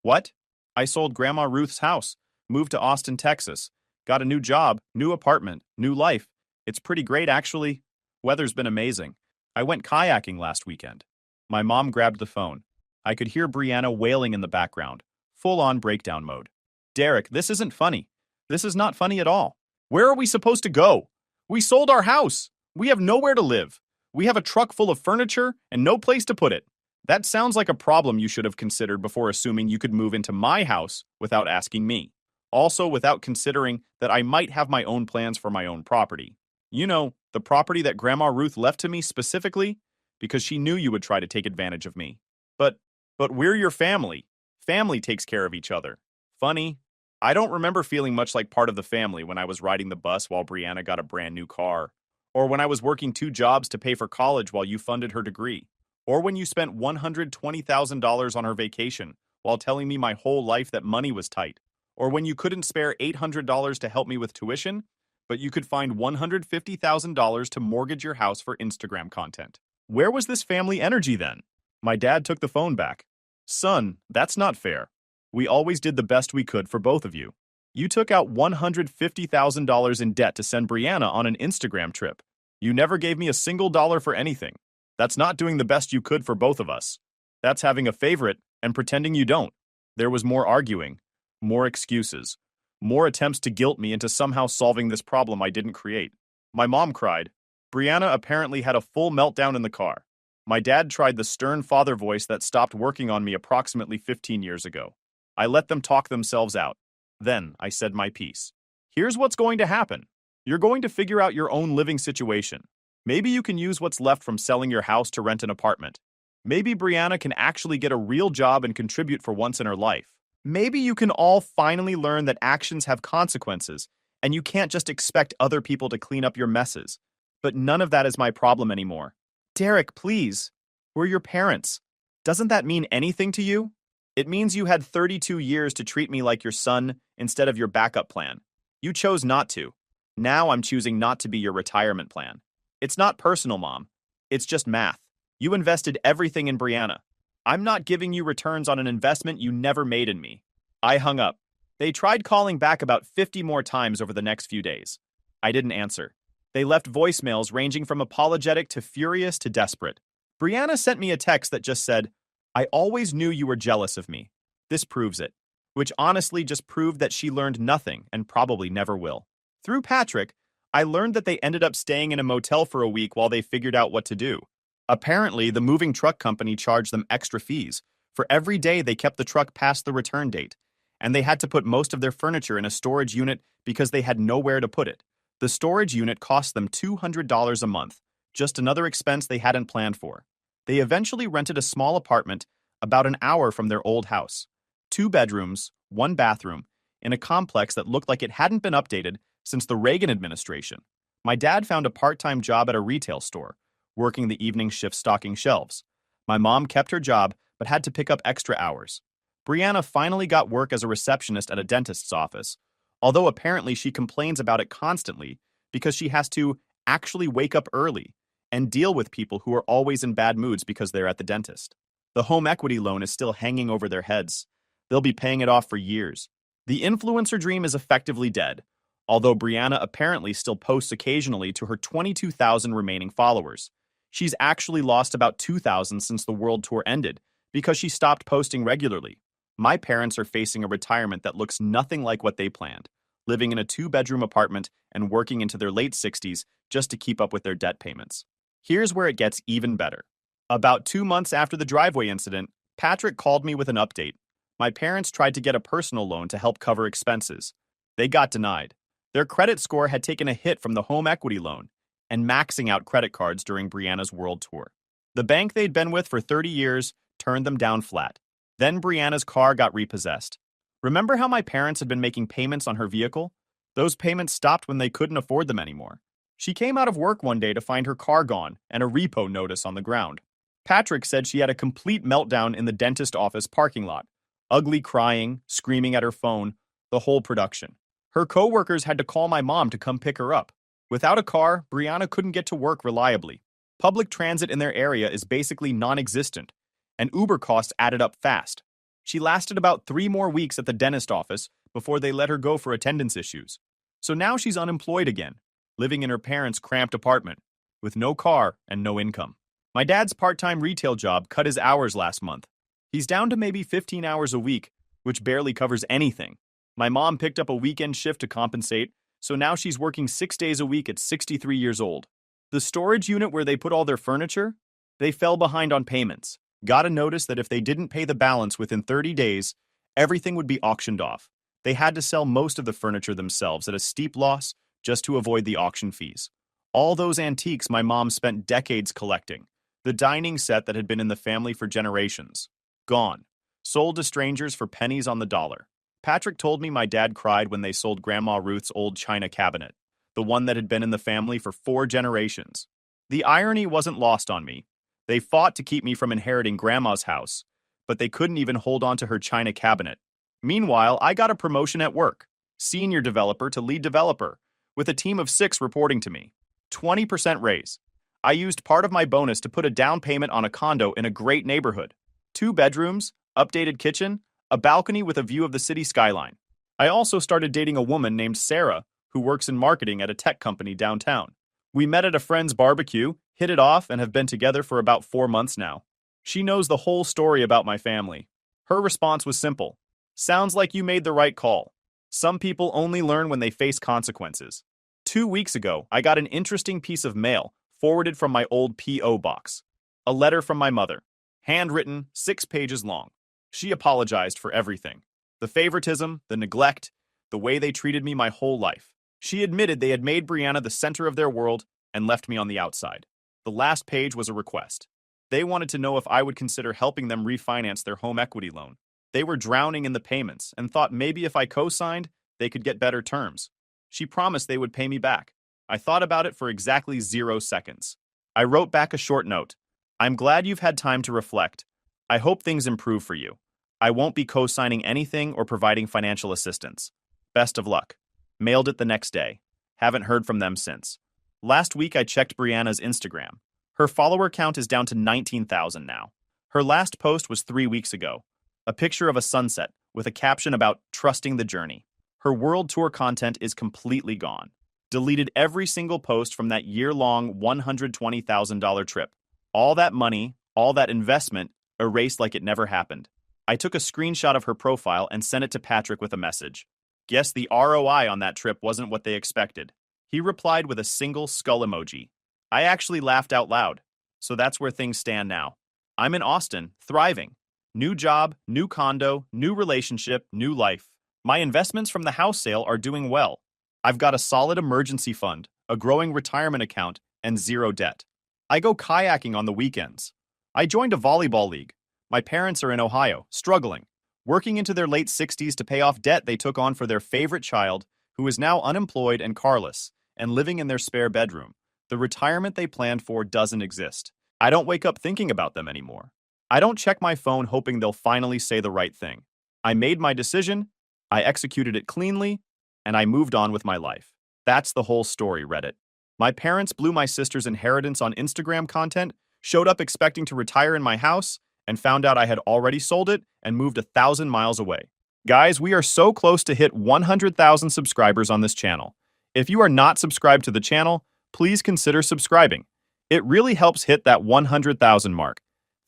What? I sold Grandma Ruth's house, moved to Austin, Texas, got a new job, new apartment, new life. It's pretty great, actually. Weather's been amazing. I went kayaking last weekend. My mom grabbed the phone. I could hear Brianna wailing in the background, full-on breakdown mode. Derek, this isn't funny. This is not funny at all. Where are we supposed to go? We sold our house. We have nowhere to live. We have a truck full of furniture and no place to put it. That sounds like a problem you should have considered before assuming you could move into my house without asking me. Also, without considering that I might have my own plans for my own property. You know, the property that Grandma Ruth left to me specifically, because she knew you would try to take advantage of me. But we're your family. Family takes care of each other. Funny. I don't remember feeling much like part of the family when I was riding the bus while Brianna got a brand new car, or when I was working 2 jobs to pay for college while you funded her degree, or when you spent $120,000 on her vacation while telling me my whole life that money was tight, or when you couldn't spare $800 to help me with tuition, but you could find $150,000 to mortgage your house for Instagram content. Where was this family energy then? My dad took the phone back. Son, that's not fair. We always did the best we could for both of you. You took out $150,000 in debt to send Brianna on an Instagram trip. You never gave me a single dollar for anything. That's not doing the best you could for both of us. That's having a favorite and pretending you don't. There was more arguing, more excuses, more attempts to guilt me into somehow solving this problem I didn't create. My mom cried. Brianna apparently had a full meltdown in the car. My dad tried the stern father voice that stopped working on me approximately 15 years ago. I let them talk themselves out. Then I said my piece. Here's what's going to happen. You're going to figure out your own living situation. Maybe you can use what's left from selling your house to rent an apartment. Maybe Brianna can actually get a real job and contribute for once in her life. Maybe you can all finally learn that actions have consequences, and you can't just expect other people to clean up your messes. But none of that is my problem anymore. Derek, please. We're your parents. Doesn't that mean anything to you? It means you had 32 years to treat me like your son instead of your backup plan. You chose not to. Now I'm choosing not to be your retirement plan. It's not personal, Mom. It's just math. You invested everything in Brianna. I'm not giving you returns on an investment you never made in me. I hung up. They tried calling back about 50 more times over the next few days. I didn't answer. They left voicemails ranging from apologetic to furious to desperate. Brianna sent me a text that just said, "I always knew you were jealous of me. This proves it." Which honestly just proved that she learned nothing and probably never will. Through Patrick, I learned that they ended up staying in a motel for a week while they figured out what to do. Apparently, the moving truck company charged them extra fees for every day they kept the truck past the return date, and they had to put most of their furniture in a storage unit because they had nowhere to put it. The storage unit cost them $200 a month, just another expense they hadn't planned for. They eventually rented a small apartment about an hour from their old house. 2 bedrooms, 1 bathroom, in a complex that looked like it hadn't been updated since the Reagan administration. My dad found a part-time job at a retail store, working the evening shift stocking shelves. My mom kept her job but had to pick up extra hours. Brianna finally got work as a receptionist at a dentist's office, although apparently she complains about it constantly because she has to actually wake up early and deal with people who are always in bad moods because they're at the dentist. The home equity loan is still hanging over their heads. They'll be paying it off for years. The influencer dream is effectively dead, although Brianna apparently still posts occasionally to her 22,000 remaining followers. She's actually lost about 2,000 since the world tour ended because she stopped posting regularly. My parents are facing a retirement that looks nothing like what they planned, living in a 2-bedroom apartment and working into their late 60s just to keep up with their debt payments. Here's where it gets even better. About 2 months after the driveway incident, Patrick called me with an update. My parents tried to get a personal loan to help cover expenses. They got denied. Their credit score had taken a hit from the home equity loan and maxing out credit cards during Brianna's world tour. The bank they'd been with for 30 years turned them down flat. Then Brianna's car got repossessed. Remember how my parents had been making payments on her vehicle? Those payments stopped when they couldn't afford them anymore. She came out of work one day to find her car gone and a repo notice on the ground. Patrick said she had a complete meltdown in the dentist office parking lot. Ugly crying, screaming at her phone, the whole production. Her coworkers had to call my mom to come pick her up. Without a car, Brianna couldn't get to work reliably. Public transit in their area is basically non-existent, and Uber costs added up fast. She lasted about 3 more weeks at the dentist office before they let her go for attendance issues. So now she's unemployed again, living in her parents' cramped apartment, with no car and no income. My dad's part-time retail job cut his hours last month. He's down to maybe 15 hours a week, which barely covers anything. My mom picked up a weekend shift to compensate, so now she's working 6 days a week at 63 years old. The storage unit where they put all their furniture? They fell behind on payments. Got a notice that if they didn't pay the balance within 30 days, everything would be auctioned off. They had to sell most of the furniture themselves at a steep loss just to avoid the auction fees. All those antiques my mom spent decades collecting. The dining set that had been in the family for generations. Gone. Sold to strangers for pennies on the dollar. Patrick told me my dad cried when they sold Grandma Ruth's old china cabinet, the one that had been in the family for 4 generations. The irony wasn't lost on me. They fought to keep me from inheriting Grandma's house, but they couldn't even hold on to her china cabinet. Meanwhile, I got a promotion at work, senior developer to lead developer, with a team of 6 reporting to me. 20% raise. I used part of my bonus to put a down payment on a condo in a great neighborhood. 2 bedrooms, updated kitchen, a balcony with a view of the city skyline. I also started dating a woman named Sarah, who works in marketing at a tech company downtown. We met at a friend's barbecue, hit it off, and have been together for about 4 months now. She knows the whole story about my family. Her response was simple. Sounds like you made the right call. Some people only learn when they face consequences. 2 weeks ago, I got an interesting piece of mail forwarded from my old P.O. box. A letter from my mother. Handwritten, 6 pages long. She apologized for everything. The favoritism, the neglect, the way they treated me my whole life. She admitted they had made Brianna the center of their world and left me on the outside. The last page was a request. They wanted to know if I would consider helping them refinance their home equity loan. They were drowning in the payments and thought maybe if I co-signed, they could get better terms. She promised they would pay me back. I thought about it for exactly 0 seconds. I wrote back a short note. I'm glad you've had time to reflect. I hope things improve for you. I won't be co-signing anything or providing financial assistance. Best of luck. Mailed it the next day. Haven't heard from them since. Last week I checked Brianna's Instagram. Her follower count is down to 19,000 now. Her last post was 3 weeks ago. A picture of a sunset with a caption about trusting the journey. Her world tour content is completely gone. Deleted every single post from that year-long $120,000 trip. All that money, all that investment, erased like it never happened. I took a screenshot of her profile and sent it to Patrick with a message. Guess the ROI on that trip wasn't what they expected. He replied with a single skull emoji. I actually laughed out loud. So that's where things stand now. I'm in Austin, thriving. New job, new condo, new relationship, new life. My investments from the house sale are doing well. I've got a solid emergency fund, a growing retirement account, and zero debt. I go kayaking on the weekends. I joined a volleyball league. My parents are in Ohio, struggling, working into their late 60s to pay off debt they took on for their favorite child, who is now unemployed and carless, and living in their spare bedroom. The retirement they planned for doesn't exist. I don't wake up thinking about them anymore. I don't check my phone hoping they'll finally say the right thing. I made my decision, I executed it cleanly, and I moved on with my life. That's the whole story, Reddit. My parents blew my sister's inheritance on Instagram content, showed up expecting to retire in my house, and found out I had already sold it and moved 1,000 miles away. Guys, we are so close to hit 100,000 subscribers on this channel. If you are not subscribed to the channel, please consider subscribing. It really helps hit that 100,000 mark.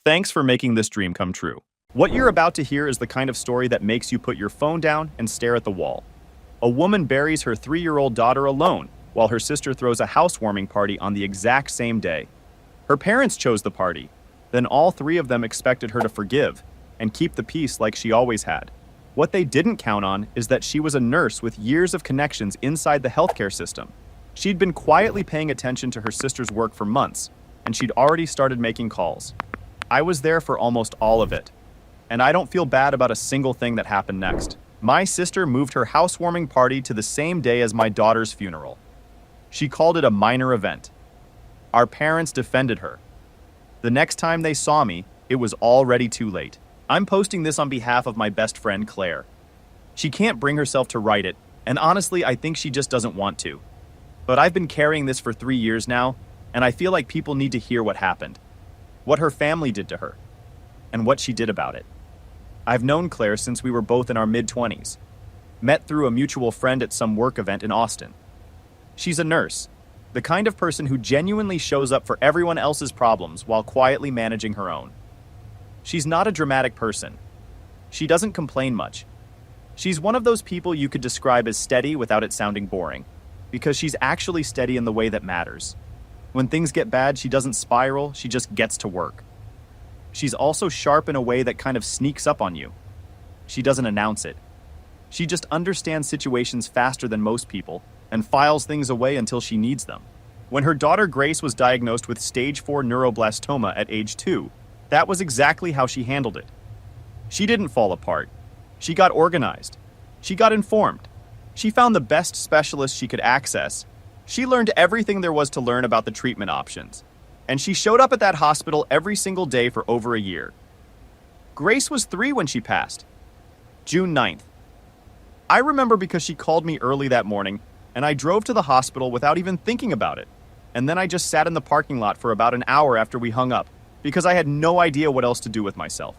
Thanks for making this dream come true. What you're about to hear is the kind of story that makes you put your phone down and stare at the wall. A woman buries her 3-year-old daughter alone while her sister throws a housewarming party on the exact same day. Her parents chose the party. Then all 3 of them expected her to forgive and keep the peace like she always had. What they didn't count on is that she was a nurse with years of connections inside the healthcare system. She'd been quietly paying attention to her sister's work for months, and she'd already started making calls. I was there for almost all of it, and I don't feel bad about a single thing that happened next. My sister moved her housewarming party to the same day as my daughter's funeral. She called it a minor event. Our parents defended her. The next time they saw me, it was already too late. I'm posting this on behalf of my best friend, Claire. She can't bring herself to write it, and honestly, I think she just doesn't want to. But I've been carrying this for 3 years now, and I feel like people need to hear what happened, what her family did to her, and what she did about it. I've known Claire since we were both in our mid-20s, met through a mutual friend at some work event in Austin. She's a nurse, the kind of person who genuinely shows up for everyone else's problems while quietly managing her own. She's not a dramatic person. She doesn't complain much. She's one of those people you could describe as steady without it sounding boring, because she's actually steady in the way that matters. When things get bad, she doesn't spiral, she just gets to work. She's also sharp in a way that kind of sneaks up on you. She doesn't announce it. She just understands situations faster than most people and files things away until she needs them. When her daughter Grace was diagnosed with stage 4 neuroblastoma at age 2, that was exactly how she handled it. She didn't fall apart. She got organized. She got informed. She found the best specialist she could access. She learned everything there was to learn about the treatment options. And she showed up at that hospital every single day for over a year. Grace was 3 when she passed. June 9th. I remember because she called me early that morning, and I drove to the hospital without even thinking about it. And then I just sat in the parking lot for about an hour after we hung up, because I had no idea what else to do with myself.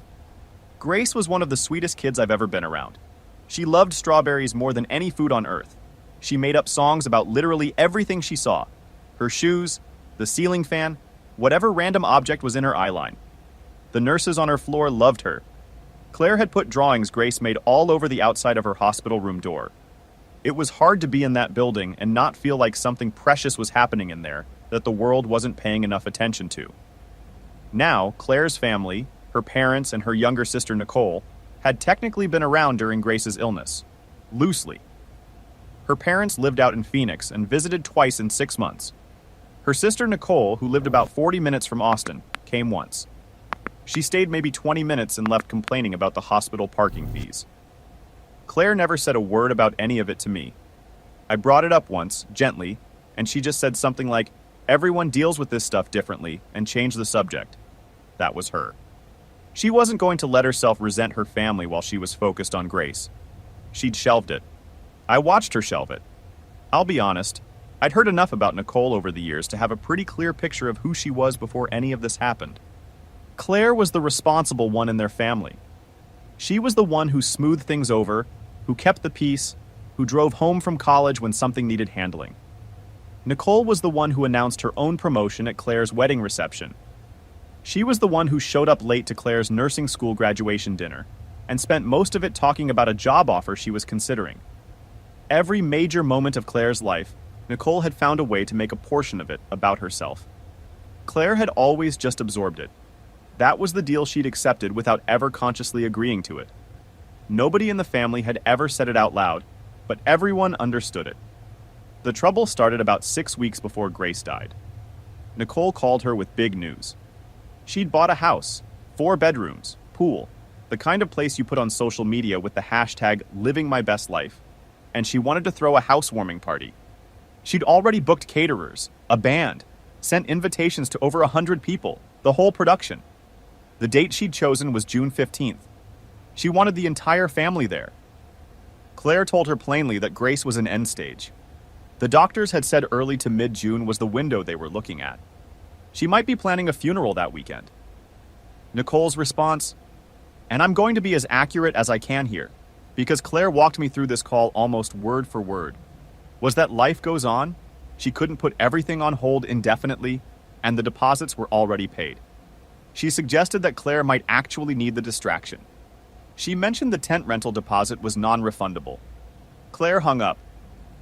Grace was one of the sweetest kids I've ever been around. She loved strawberries more than any food on earth. She made up songs about literally everything she saw. Her shoes, the ceiling fan, whatever random object was in her eyeline. The nurses on her floor loved her. Claire had put drawings Grace made all over the outside of her hospital room door. It was hard to be in that building and not feel like something precious was happening in there that the world wasn't paying enough attention to. Now, Claire's family, her parents and her younger sister Nicole, had technically been around during Grace's illness. Loosely. Her parents lived out in Phoenix and visited twice in 6 months. Her sister Nicole, who lived about 40 minutes from Austin, came once. She stayed maybe 20 minutes and left complaining about the hospital parking fees. Claire never said a word about any of it to me. I brought it up once, gently, and she just said something like, "Everyone deals with this stuff differently," and changed the subject. That was her. She wasn't going to let herself resent her family while she was focused on Grace. She'd shelved it. I watched her shelve it. I'll be honest, I'd heard enough about Nicole over the years to have a pretty clear picture of who she was before any of this happened. Claire was the responsible one in their family. She was the one who smoothed things over, who kept the peace, who drove home from college when something needed handling. Nicole was the one who announced her own promotion at Claire's wedding reception. She was the one who showed up late to Claire's nursing school graduation dinner and spent most of it talking about a job offer she was considering. Every major moment of Claire's life, Nicole had found a way to make a portion of it about herself. Claire had always just absorbed it. That was the deal she'd accepted without ever consciously agreeing to it. Nobody in the family had ever said it out loud, but everyone understood it. The trouble started about 6 weeks before Grace died. Nicole called her with big news. She'd bought a house, 4 bedrooms, pool, the kind of place you put on social media with the hashtag #LivingMyBestLife, and she wanted to throw a housewarming party. She'd already booked caterers, a band, sent invitations to over 100 people, the whole production. The date she'd chosen was June 15th. She wanted the entire family there. Claire told her plainly that Grace was an end stage. The doctors had said early to mid-June was the window they were looking at. She might be planning a funeral that weekend. Nicole's response, "And I'm going to be as accurate as I can here, because Claire walked me through this call almost word for word, was that life goes on, she couldn't put everything on hold indefinitely, and the deposits were already paid. She suggested that Claire might actually need the distraction. She mentioned the tent rental deposit was non-refundable. Claire hung up,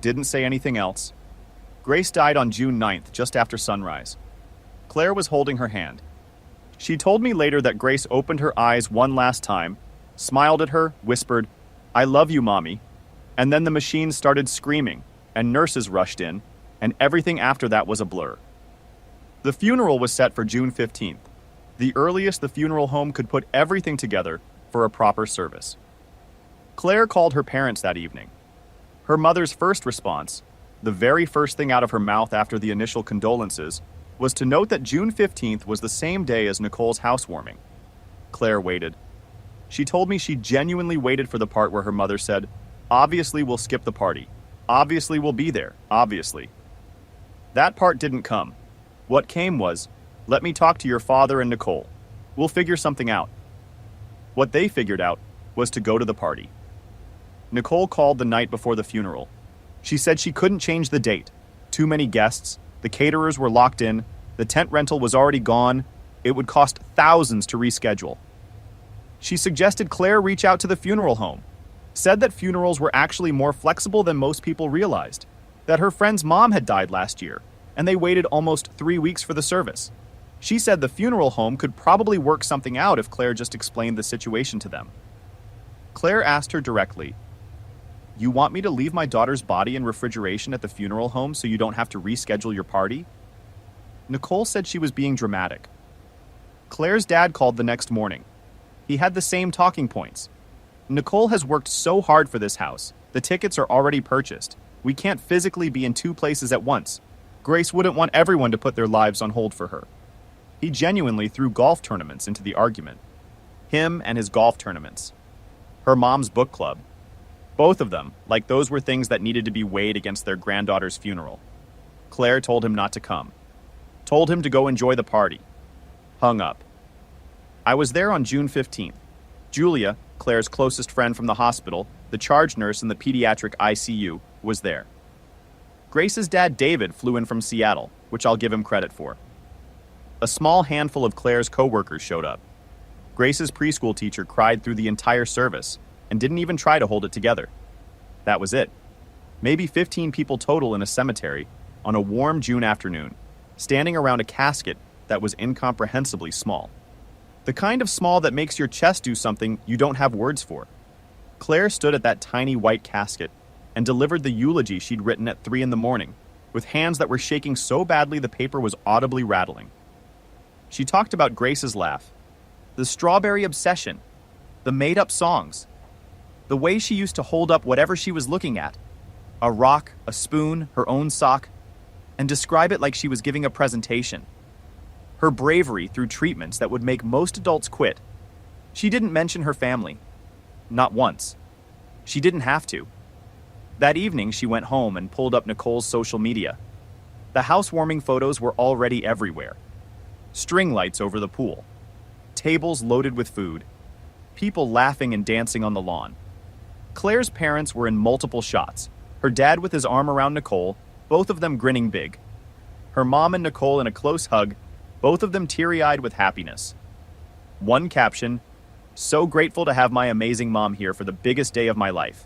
didn't say anything else. Grace died on June 9th, just after sunrise. Claire was holding her hand. She told me later that Grace opened her eyes one last time, smiled at her, whispered, 'I love you, Mommy,' and then the machine started screaming, and nurses rushed in, and everything after that was a blur." The funeral was set for June 15th, the earliest the funeral home could put everything together for a proper service. Claire called her parents that evening. Her mother's first response, the very first thing out of her mouth after the initial condolences, was to note that June 15th was the same day as Nicole's housewarming. Claire waited. She told me she genuinely waited for the part where her mother said, "Obviously we'll skip the party. Obviously we'll be there, obviously." That part didn't come. What came was, "Let me talk to your father and Nicole. We'll figure something out." What they figured out was to go to the party. Nicole called the night before the funeral. She said she couldn't change the date. Too many guests, the caterers were locked in, the tent rental was already gone, it would cost thousands to reschedule. She suggested Claire reach out to the funeral home, said that funerals were actually more flexible than most people realized, that her friend's mom had died last year, and they waited almost 3 weeks for the service. She said the funeral home could probably work something out if Claire just explained the situation to them. Claire asked her directly, "You want me to leave my daughter's body in refrigeration at the funeral home so you don't have to reschedule your party?" Nicole said she was being dramatic. Claire's dad called the next morning. He had the same talking points. "Nicole has worked so hard for this house. The tickets are already purchased. We can't physically be in 2 places at once. Grace wouldn't want everyone to put their lives on hold for her." He genuinely threw golf tournaments into the argument. Him and his golf tournaments. Her mom's book club. Both of them, like those were things that needed to be weighed against their granddaughter's funeral. Claire told him not to come. Told him to go enjoy the party. Hung up. I was there on June 15th. Julia, Claire's closest friend from the hospital, the charge nurse in the pediatric ICU, was there. Grace's dad, David, flew in from Seattle, which I'll give him credit for. A small handful of Claire's co-workers showed up. Grace's preschool teacher cried through the entire service and didn't even try to hold it together. That was it. Maybe 15 people total in a cemetery on a warm June afternoon, standing around a casket that was incomprehensibly small. The kind of small that makes your chest do something you don't have words for. Claire stood at that tiny white casket and delivered the eulogy she'd written at 3 a.m, with hands that were shaking so badly the paper was audibly rattling. She talked about Grace's laugh, the strawberry obsession, the made-up songs, the way she used to hold up whatever she was looking at, a rock, a spoon, her own sock, and describe it like she was giving a presentation. Her bravery through treatments that would make most adults quit, She didn't mention her family. Not once. She didn't have to. That evening, she went home and pulled up Nicole's social media. The housewarming photos were already everywhere. String lights over the pool. Tables loaded with food. People laughing and dancing on the lawn. Claire's parents were in multiple shots. Her dad with his arm around Nicole, both of them grinning big. Her mom and Nicole in a close hug, both of them teary-eyed with happiness. One caption, "So grateful to have my amazing mom here for the biggest day of my life.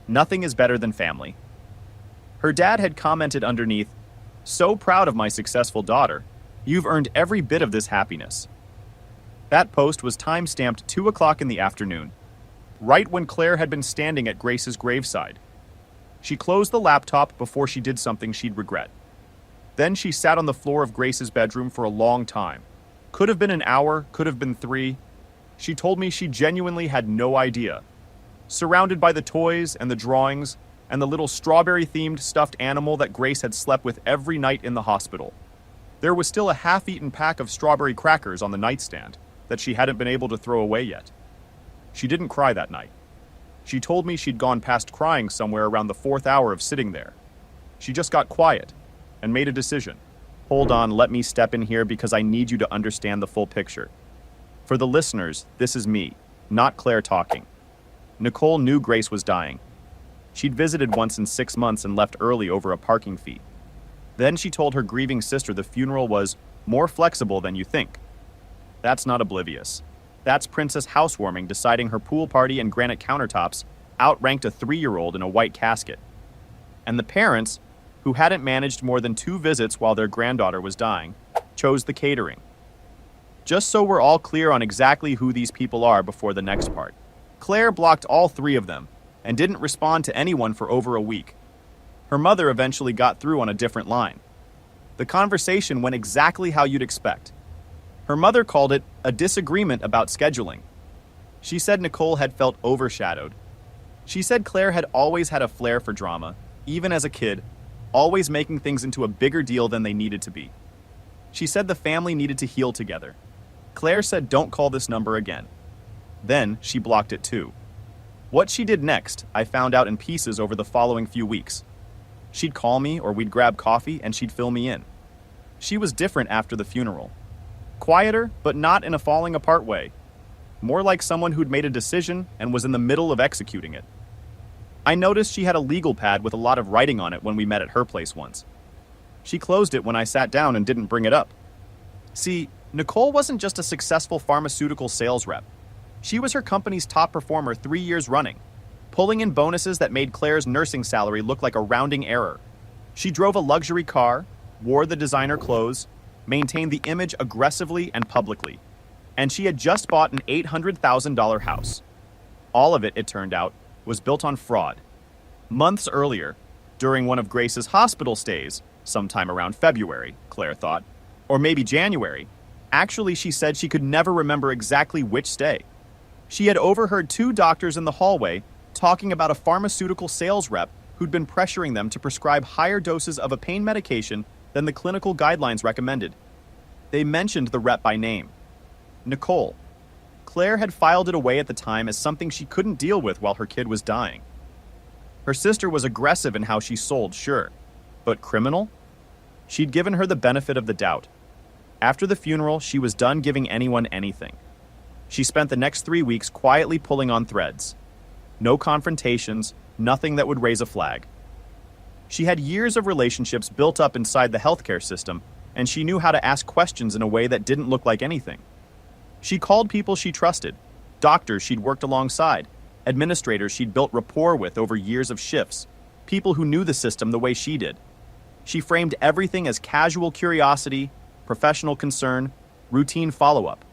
Nothing is better than family." Her dad had commented underneath, "So proud of my successful daughter. You've earned every bit of this happiness." That post was time-stamped 2 o'clock in the afternoon, right when Claire had been standing at Grace's graveside. She closed the laptop before she did something she'd regret. Then she sat on the floor of Grace's bedroom for a long time. Could have been an hour, could have been 3. She told me she genuinely had no idea. Surrounded by the toys and the drawings and the little strawberry-themed stuffed animal that Grace had slept with every night in the hospital, there was still a half-eaten pack of strawberry crackers on the nightstand that she hadn't been able to throw away yet. She didn't cry that night. She told me she'd gone past crying somewhere around the 4th hour of sitting there. She just got quiet and made a decision. Hold on, let me step in here because I need you to understand the full picture. For the listeners, this is me, not Claire talking. Nicole knew Grace was dying. She'd visited once in 6 months and left early over a parking fee. Then she told her grieving sister the funeral was more flexible than you think. That's not oblivious. That's Princess Housewarming deciding her pool party and granite countertops outranked a 3-year-old in a white casket. And the parents, who hadn't managed more than 2 visits while their granddaughter was dying, chose the catering. Just so we're all clear on exactly who these people are before the next part. Claire blocked all 3 of them and didn't respond to anyone for over a week. Her mother eventually got through on a different line. The conversation went exactly how you'd expect. Her mother called it a disagreement about scheduling. She said Nicole had felt overshadowed. She said Claire had always had a flair for drama, even as a kid, always making things into a bigger deal than they needed to be. She said the family needed to heal together. Claire said don't call this number again. Then she blocked it too. What she did next, I found out in pieces over the following few weeks. She'd call me or we'd grab coffee and she'd fill me in. She was different after the funeral. Quieter, but not in a falling apart way. More like someone who'd made a decision and was in the middle of executing it. I noticed she had a legal pad with a lot of writing on it when we met at her place once. She closed it when I sat down and didn't bring it up. See, Nicole wasn't just a successful pharmaceutical sales rep. She was her company's top performer 3 years running, pulling in bonuses that made Claire's nursing salary look like a rounding error. She drove a luxury car, wore the designer clothes, maintained the image aggressively and publicly, and she had just bought an $800,000 house. All of it, it turned out, was built on fraud. Months earlier, during one of Grace's hospital stays, sometime around February, Claire thought, or maybe January. Actually, she said she could never remember exactly which stay. She had overheard 2 doctors in the hallway talking about a pharmaceutical sales rep who'd been pressuring them to prescribe higher doses of a pain medication than the clinical guidelines recommended. They mentioned the rep by name. Nicole. Claire had filed it away at the time as something she couldn't deal with while her kid was dying. Her sister was aggressive in how she sold, sure, but criminal? She'd given her the benefit of the doubt. After the funeral, she was done giving anyone anything. She spent the next 3 weeks quietly pulling on threads. No confrontations, nothing that would raise a flag. She had years of relationships built up inside the healthcare system, and she knew how to ask questions in a way that didn't look like anything. She called people she trusted, doctors she'd worked alongside, administrators she'd built rapport with over years of shifts, people who knew the system the way she did. She framed everything as casual curiosity, professional concern, routine follow-up.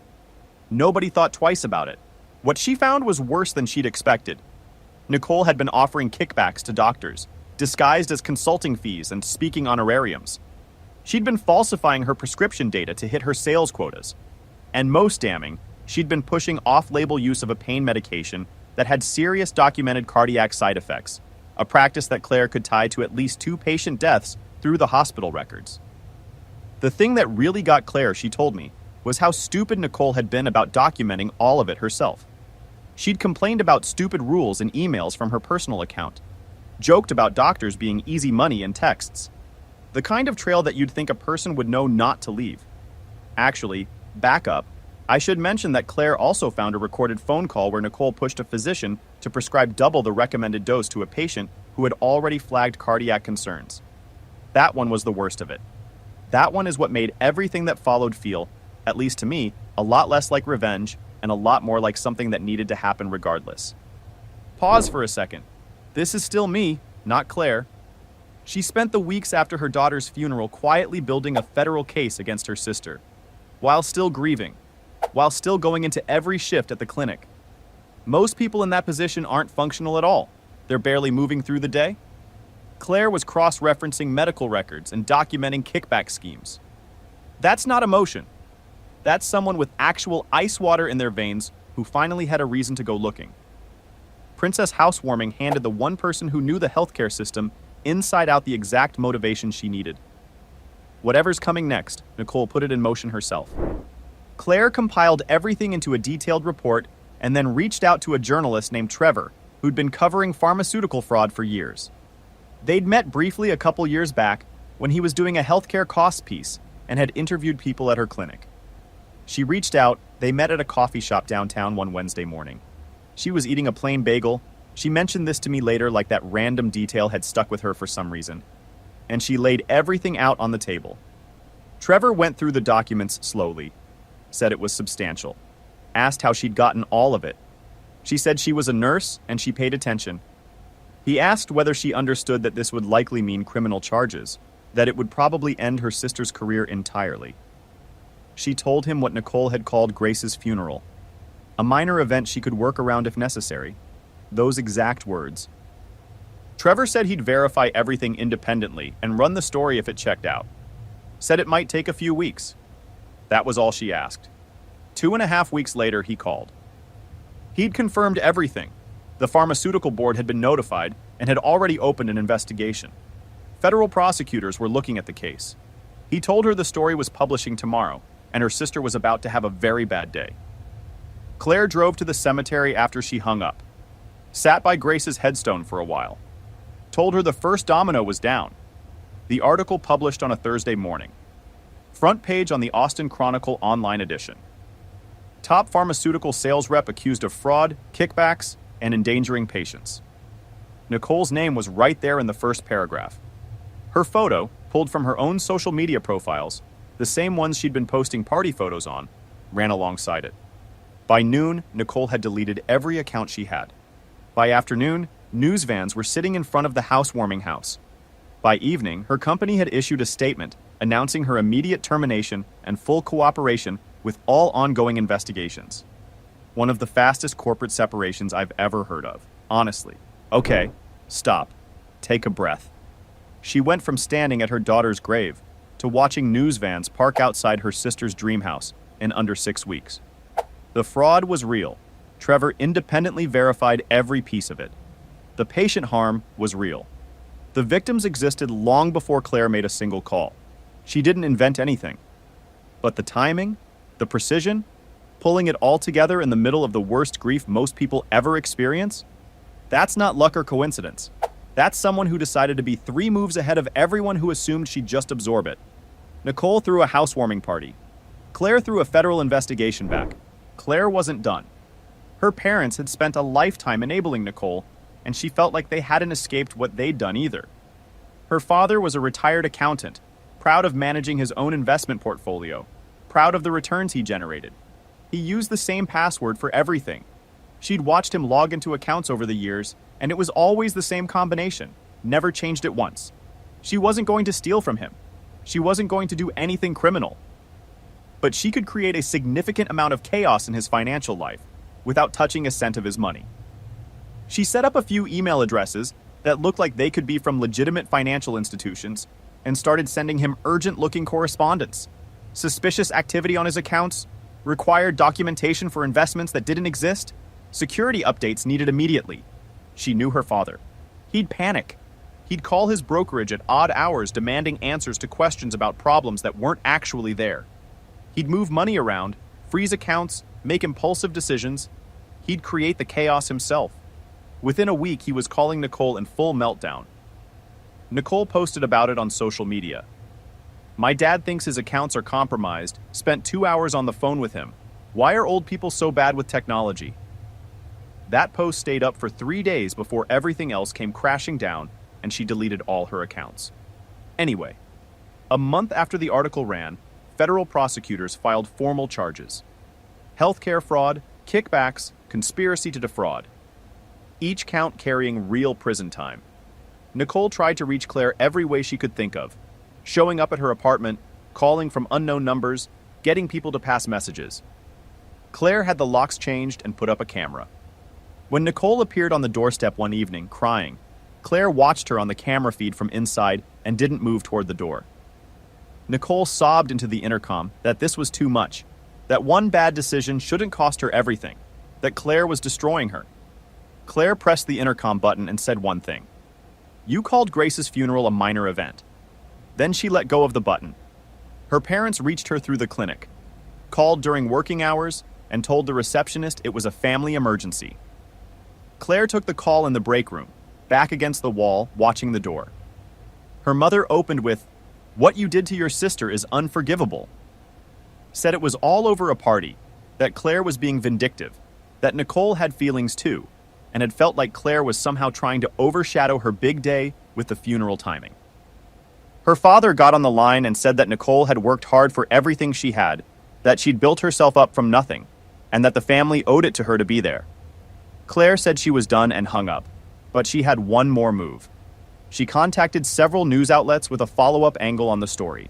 Nobody thought twice about it. What she found was worse than she'd expected. Nicole had been offering kickbacks to doctors, disguised as consulting fees and speaking honorariums. She'd been falsifying her prescription data to hit her sales quotas. And most damning, she'd been pushing off-label use of a pain medication that had serious documented cardiac side effects, a practice that Claire could tie to at least 2 patient deaths through the hospital records. The thing that really got Claire, she told me, was how stupid Nicole had been about documenting all of it herself. She'd complained about stupid rules in emails from her personal account, joked about doctors being easy money in texts. The kind of trail that you'd think a person would know not to leave. Actually, back up. I should mention that Claire also found a recorded phone call where Nicole pushed a physician to prescribe double the recommended dose to a patient who had already flagged cardiac concerns. That one was the worst of it. That one is what made everything that followed feel, at least to me, a lot less like revenge and a lot more like something that needed to happen regardless. Pause for a second. This is still me, not Claire. She spent the weeks after her daughter's funeral quietly building a federal case against her sister, while still grieving, while still going into every shift at the clinic. Most people in that position aren't functional at all. They're barely moving through the day. Claire was cross-referencing medical records and documenting kickback schemes. That's not emotion. That's someone with actual ice water in their veins who finally had a reason to go looking. Princess Housewarming handed the one person who knew the healthcare system inside out the exact motivation she needed. Whatever's coming next, Nicole put it in motion herself. Claire compiled everything into a detailed report and then reached out to a journalist named Trevor, who'd been covering pharmaceutical fraud for years. They'd met briefly a couple years back when he was doing a healthcare costs piece and had interviewed people at her clinic. She reached out, they met at a coffee shop downtown one Wednesday morning. She was eating a plain bagel. She mentioned this to me later like that random detail had stuck with her for some reason. And she laid everything out on the table. Trevor went through the documents slowly, said it was substantial, asked how she'd gotten all of it. She said she was a nurse and she paid attention. He asked whether she understood that this would likely mean criminal charges, that it would probably end her sister's career entirely. She told him what Nicole had called Grace's funeral, a minor event she could work around if necessary. Those exact words. Trevor said he'd verify everything independently and run the story if it checked out. Said it might take a few weeks. That was all she asked. 2.5 weeks later, he called. He'd confirmed everything. The pharmaceutical board had been notified and had already opened an investigation. Federal prosecutors were looking at the case. He told her the story was publishing tomorrow, and her sister was about to have a very bad day. Claire drove to the cemetery after she hung up, sat by Grace's headstone for a while, told her the first domino was down. The article published on a Thursday morning. Front page on the Austin Chronicle online edition. Top pharmaceutical sales rep accused of fraud, kickbacks, and endangering patients. Nicole's name was right there in the first paragraph. Her photo, pulled from her own social media profiles, the same ones she'd been posting party photos on, ran alongside it. By noon, Nicole had deleted every account she had. By afternoon, news vans were sitting in front of the housewarming house. By evening, her company had issued a statement announcing her immediate termination and full cooperation with all ongoing investigations. One of the fastest corporate separations I've ever heard of, honestly. Okay, stop. Take a breath. She went from standing at her daughter's grave to watching news vans park outside her sister's dream house in under 6 weeks. The fraud was real. Trevor independently verified every piece of it. The patient harm was real. The victims existed long before Claire made a single call. She didn't invent anything. But the timing, the precision, pulling it all together in the middle of the worst grief most people ever experience, that's not luck or coincidence. That's someone who decided to be 3 moves ahead of everyone who assumed she'd just absorb it. Nicole threw a housewarming party. Claire threw a federal investigation back. Claire wasn't done. Her parents had spent a lifetime enabling Nicole, and she felt like they hadn't escaped what they'd done either. Her father was a retired accountant, proud of managing his own investment portfolio, proud of the returns he generated. He used the same password for everything. She'd watched him log into accounts over the years, and it was always the same combination, never changed it once. She wasn't going to steal from him. She wasn't going to do anything criminal. But she could create a significant amount of chaos in his financial life without touching a cent of his money. She set up a few email addresses that looked like they could be from legitimate financial institutions and started sending him urgent-looking correspondence. Suspicious activity on his accounts, required documentation for investments that didn't exist, security updates needed immediately. She knew her father. He'd panic. He'd call his brokerage at odd hours demanding answers to questions about problems that weren't actually there. He'd move money around, freeze accounts, make impulsive decisions. He'd create the chaos himself. Within a week, he was calling Nicole in full meltdown. Nicole posted about it on social media. My dad thinks his accounts are compromised, spent 2 hours on the phone with him. Why are old people so bad with technology? That post stayed up for 3 days before everything else came crashing down and she deleted all her accounts. Anyway, a month after the article ran, federal prosecutors filed formal charges. Healthcare fraud, kickbacks, conspiracy to defraud. Each count carrying real prison time. Nicole tried to reach Claire every way she could think of, showing up at her apartment, calling from unknown numbers, getting people to pass messages. Claire had the locks changed and put up a camera. When Nicole appeared on the doorstep one evening, crying, Claire watched her on the camera feed from inside and didn't move toward the door. Nicole sobbed into the intercom that this was too much, that one bad decision shouldn't cost her everything, that Claire was destroying her. Claire pressed the intercom button and said one thing. You called Grace's funeral a minor event. Then she let go of the button. Her parents reached her through the clinic, called during working hours, and told the receptionist it was a family emergency. Claire took the call in the break room, back against the wall, watching the door. Her mother opened with, "What you did to your sister is unforgivable." Said it was all over a party, that Claire was being vindictive, that Nicole had feelings too, and had felt like Claire was somehow trying to overshadow her big day with the funeral timing. Her father got on the line and said that Nicole had worked hard for everything she had, that she'd built herself up from nothing, and that the family owed it to her to be there. Claire said she was done and hung up, but she had one more move. She contacted several news outlets with a follow-up angle on the story.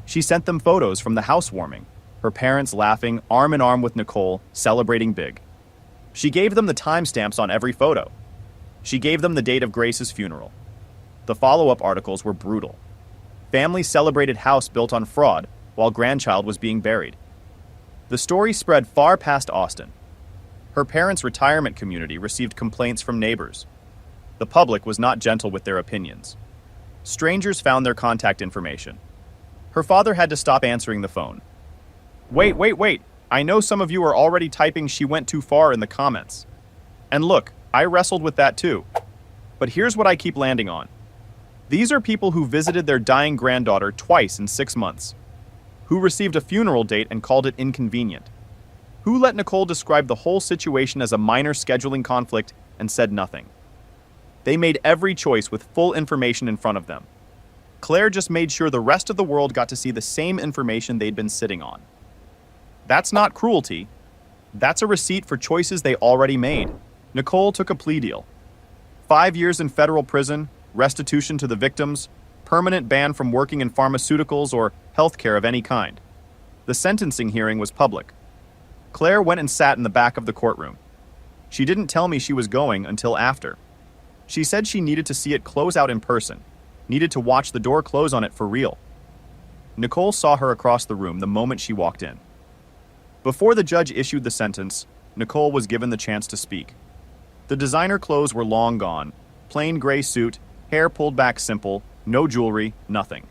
She sent them photos from the housewarming, her parents laughing, arm in arm with Nicole, celebrating big. She gave them the timestamps on every photo. She gave them the date of Grace's funeral. The follow-up articles were brutal. Family celebrated house built on fraud while grandchild was being buried. The story spread far past Austin. Her parents' retirement community received complaints from neighbors. The public was not gentle with their opinions. Strangers found their contact information. Her father had to stop answering the phone. Wait. I know some of you are already typing "she went too far" in the comments. And look, I wrestled with that too. But here's what I keep landing on. These are people who visited their dying granddaughter twice in 6 months, who received a funeral date and called it inconvenient, who let Nicole describe the whole situation as a minor scheduling conflict and said nothing. They made every choice with full information in front of them. Claire just made sure the rest of the world got to see the same information they'd been sitting on. That's not cruelty. That's a receipt for choices they already made. Nicole took a plea deal. 5 years in federal prison, restitution to the victims, permanent ban from working in pharmaceuticals or healthcare of any kind. The sentencing hearing was public. Claire went and sat in the back of the courtroom. She didn't tell me she was going until after. She said she needed to see it close out in person, needed to watch the door close on it for real. Nicole saw her across the room the moment she walked in. Before the judge issued the sentence, Nicole was given the chance to speak. The designer clothes were long gone, plain gray suit, hair pulled back simple, no jewelry, nothing.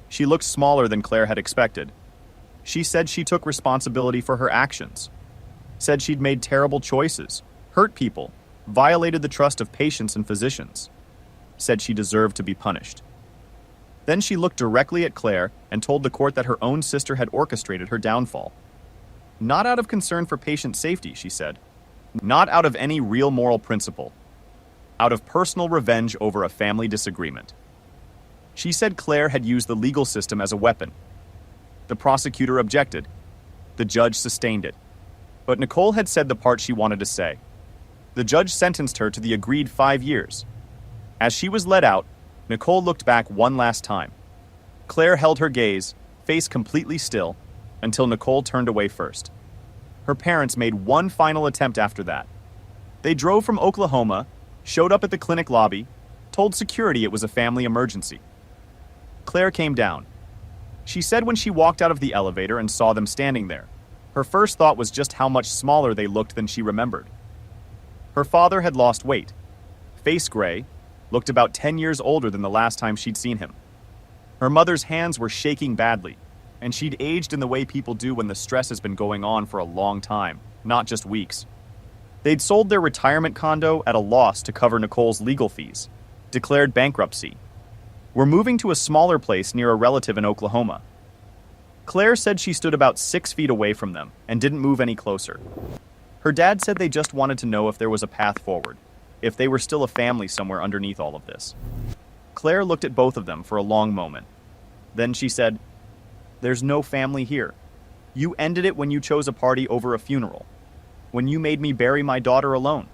She looked smaller than Claire had expected. She said she took responsibility for her actions. Said she'd made terrible choices, hurt people, violated the trust of patients and physicians. Said she deserved to be punished. Then she looked directly at Claire and told the court that her own sister had orchestrated her downfall. Not out of concern for patient safety, she said. Not out of any real moral principle. Out of personal revenge over a family disagreement. She said Claire had used the legal system as a weapon. The prosecutor objected. The judge sustained it. But Nicole had said the part she wanted to say. The judge sentenced her to the agreed 5 years. As she was let out, Nicole looked back one last time. Claire held her gaze, face completely still, until Nicole turned away first. Her parents made one final attempt after that. They drove from Oklahoma, showed up at the clinic lobby, told security it was a family emergency. Claire came down. She said when she walked out of the elevator and saw them standing there, her first thought was just how much smaller they looked than she remembered. Her father had lost weight, face gray, looked about 10 years older than the last time she'd seen him. Her mother's hands were shaking badly, and she'd aged in the way people do when the stress has been going on for a long time, not just weeks. They'd sold their retirement condo at a loss to cover Nicole's legal fees, declared bankruptcy. We're moving to a smaller place near a relative in Oklahoma. Claire said she stood about 6 feet away from them and didn't move any closer. Her dad said they just wanted to know if there was a path forward, if they were still a family somewhere underneath all of this. Claire looked at both of them for a long moment. Then she said, "There's no family here. You ended it when you chose a party over a funeral, when you made me bury my daughter alone."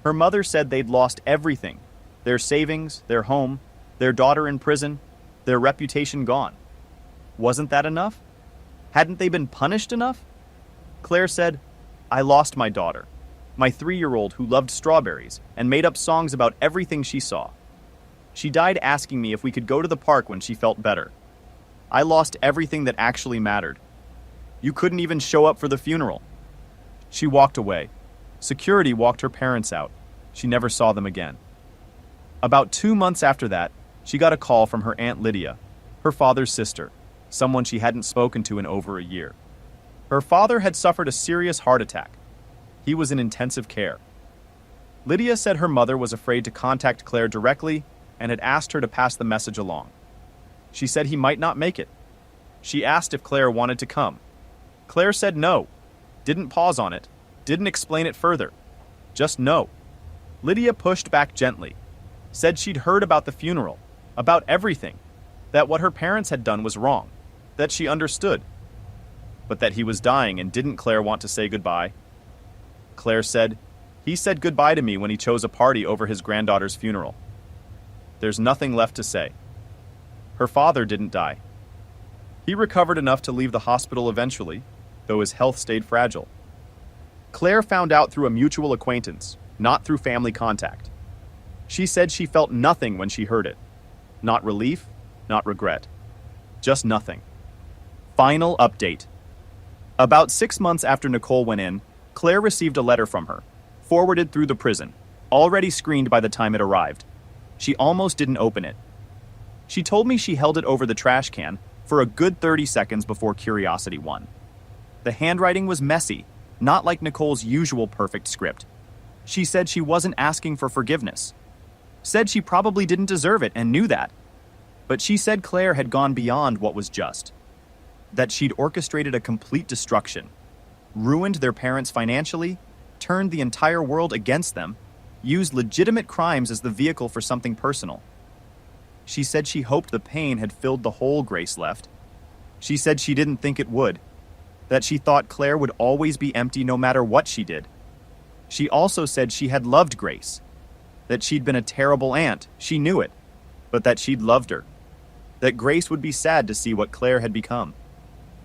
Her mother said they'd lost everything, their savings, their home, their daughter in prison, their reputation gone. Wasn't that enough? Hadn't they been punished enough? Claire said, "I lost my daughter, my 3-year-old who loved strawberries and made up songs about everything she saw. She died asking me if we could go to the park when she felt better. I lost everything that actually mattered. You couldn't even show up for the funeral." She walked away. Security walked her parents out. She never saw them again. About 2 months after that, she got a call from her Aunt Lydia, her father's sister, someone she hadn't spoken to in over a year. Her father had suffered a serious heart attack. He was in intensive care. Lydia said her mother was afraid to contact Claire directly and had asked her to pass the message along. She said he might not make it. She asked if Claire wanted to come. Claire said no, didn't pause on it, didn't explain it further. Just no. Lydia pushed back gently, said she'd heard about the funeral, about everything, that what her parents had done was wrong, that she understood, but that he was dying and didn't Claire want to say goodbye? Claire said, "He said goodbye to me when he chose a party over his granddaughter's funeral." There's nothing left to say. Her father didn't die. He recovered enough to leave the hospital eventually, though his health stayed fragile. Claire found out through a mutual acquaintance, not through family contact. She said she felt nothing when she heard it. Not relief, not regret. Just nothing. Final update. About 6 months after Nicole went in, Claire received a letter from her, forwarded through the prison, already screened by the time it arrived. She almost didn't open it. She told me she held it over the trash can for a good 30 seconds before curiosity won. The handwriting was messy, not like Nicole's usual perfect script. She said she wasn't asking for forgiveness. Said she probably didn't deserve it and knew that. But she said Claire had gone beyond what was just. That she'd orchestrated a complete destruction, ruined their parents financially, turned the entire world against them, used legitimate crimes as the vehicle for something personal. She said she hoped the pain had filled the hole Grace left. She said she didn't think it would, that she thought Claire would always be empty no matter what she did. She also said she had loved Grace, that she'd been a terrible aunt, she knew it, but that she'd loved her, that Grace would be sad to see what Claire had become.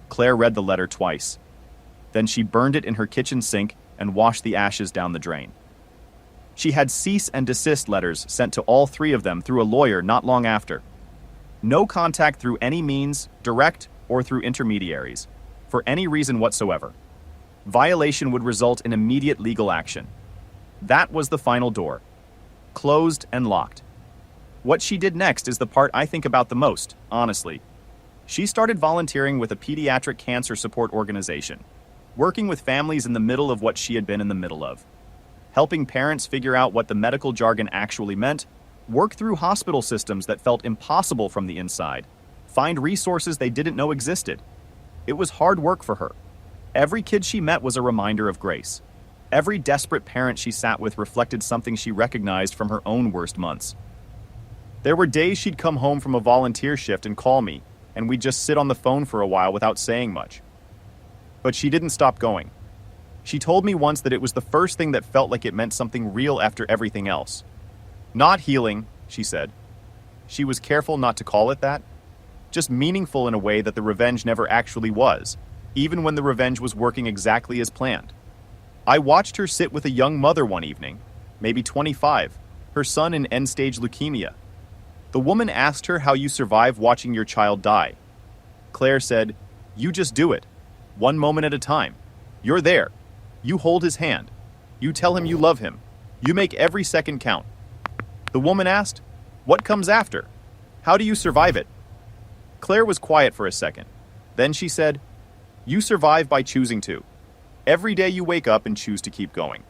Claire read the letter twice. Then she burned it in her kitchen sink and washed the ashes down the drain. She had cease and desist letters sent to all 3 of them through a lawyer not long after. No contact through any means, direct or through intermediaries, for any reason whatsoever. Violation would result in immediate legal action. That was the final door. Closed and locked. What she did next is the part I think about the most, honestly. She started volunteering with a pediatric cancer support organization, working with families in the middle of what she had been in the middle of. Helping parents figure out what the medical jargon actually meant, work through hospital systems that felt impossible from the inside, find resources they didn't know existed. It was hard work for her. Every kid she met was a reminder of Grace. Every desperate parent she sat with reflected something she recognized from her own worst months. There were days she'd come home from a volunteer shift and call me, and we'd just sit on the phone for a while without saying much. But she didn't stop going. She told me once that it was the first thing that felt like it meant something real after everything else. Not healing, she said. She was careful not to call it that. Just meaningful in a way that the revenge never actually was, even when the revenge was working exactly as planned. I watched her sit with a young mother one evening, maybe 25, her son in end-stage leukemia. The woman asked her how you survive watching your child die. Claire said, "You just do it. One moment at a time. You're there. You hold his hand. You tell him you love him. You make every second count." The woman asked, "What comes after? How do you survive it?" Claire was quiet for a second. Then she said, "You survive by choosing to. Every day you wake up and choose to keep going.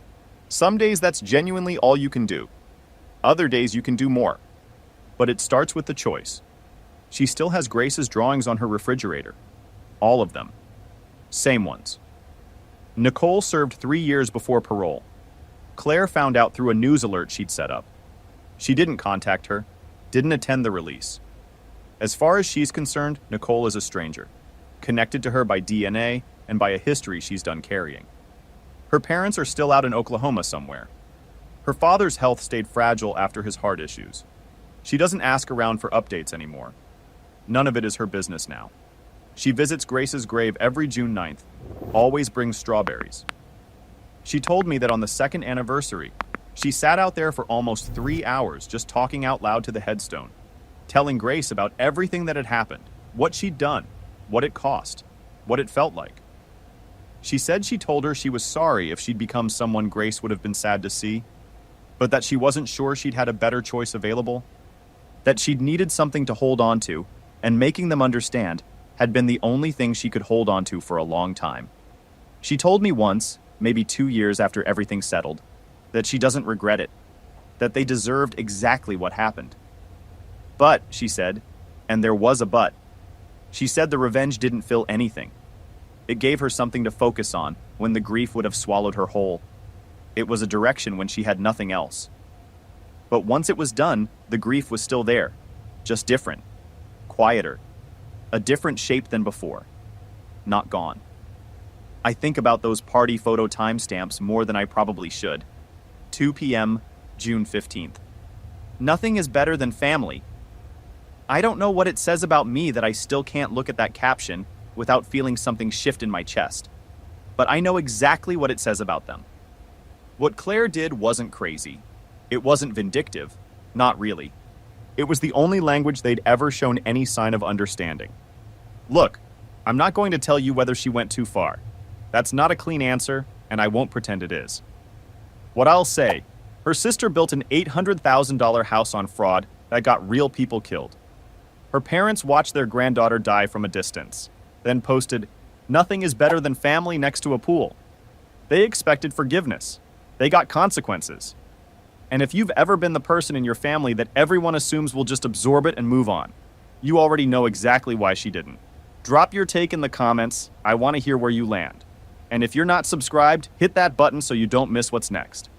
Some days that's genuinely all you can do. Other days you can do more. But it starts with the choice." She still has Grace's drawings on her refrigerator. All of them. Same ones. Nicole served 3 years before parole. Claire found out through a news alert she'd set up. She didn't contact her, didn't attend the release. As far as she's concerned, Nicole is a stranger, connected to her by DNA and by a history she's done carrying. Her parents are still out in Oklahoma somewhere. Her father's health stayed fragile after his heart issues. She doesn't ask around for updates anymore. None of it is her business now. She visits Grace's grave every June 9th, always brings strawberries. She told me that on the second anniversary, she sat out there for almost 3 hours just talking out loud to the headstone, telling Grace about everything that had happened, what she'd done, what it cost, what it felt like. She said she told her she was sorry if she'd become someone Grace would have been sad to see, but that she wasn't sure she'd had a better choice available, that she'd needed something to hold on to, and making them understand had been the only thing she could hold on to for a long time. She told me once, maybe 2 years after everything settled, that she doesn't regret it, that they deserved exactly what happened. But, she said, and there was a but, she said the revenge didn't fill anything. It gave her something to focus on when the grief would have swallowed her whole. It was a direction when she had nothing else. But once it was done, the grief was still there, just different, quieter, a different shape than before, not gone. I think about those party photo timestamps more than I probably should. 2 p.m., June 15th. Nothing is better than family. I don't know what it says about me that I still can't look at that caption without feeling something shift in my chest. But I know exactly what it says about them. What Claire did wasn't crazy. It wasn't vindictive. Not really. It was the only language they'd ever shown any sign of understanding. Look, I'm not going to tell you whether she went too far. That's not a clean answer, and I won't pretend it is. What I'll say, her sister built an $800,000 house on fraud that got real people killed. Her parents watched their granddaughter die from a distance, then posted, "Nothing is better than family next to a pool." They expected forgiveness. They got consequences. And if you've ever been the person in your family that everyone assumes will just absorb it and move on, you already know exactly why she didn't. Drop your take in the comments. I want to hear where you land. And if you're not subscribed, hit that button so you don't miss what's next.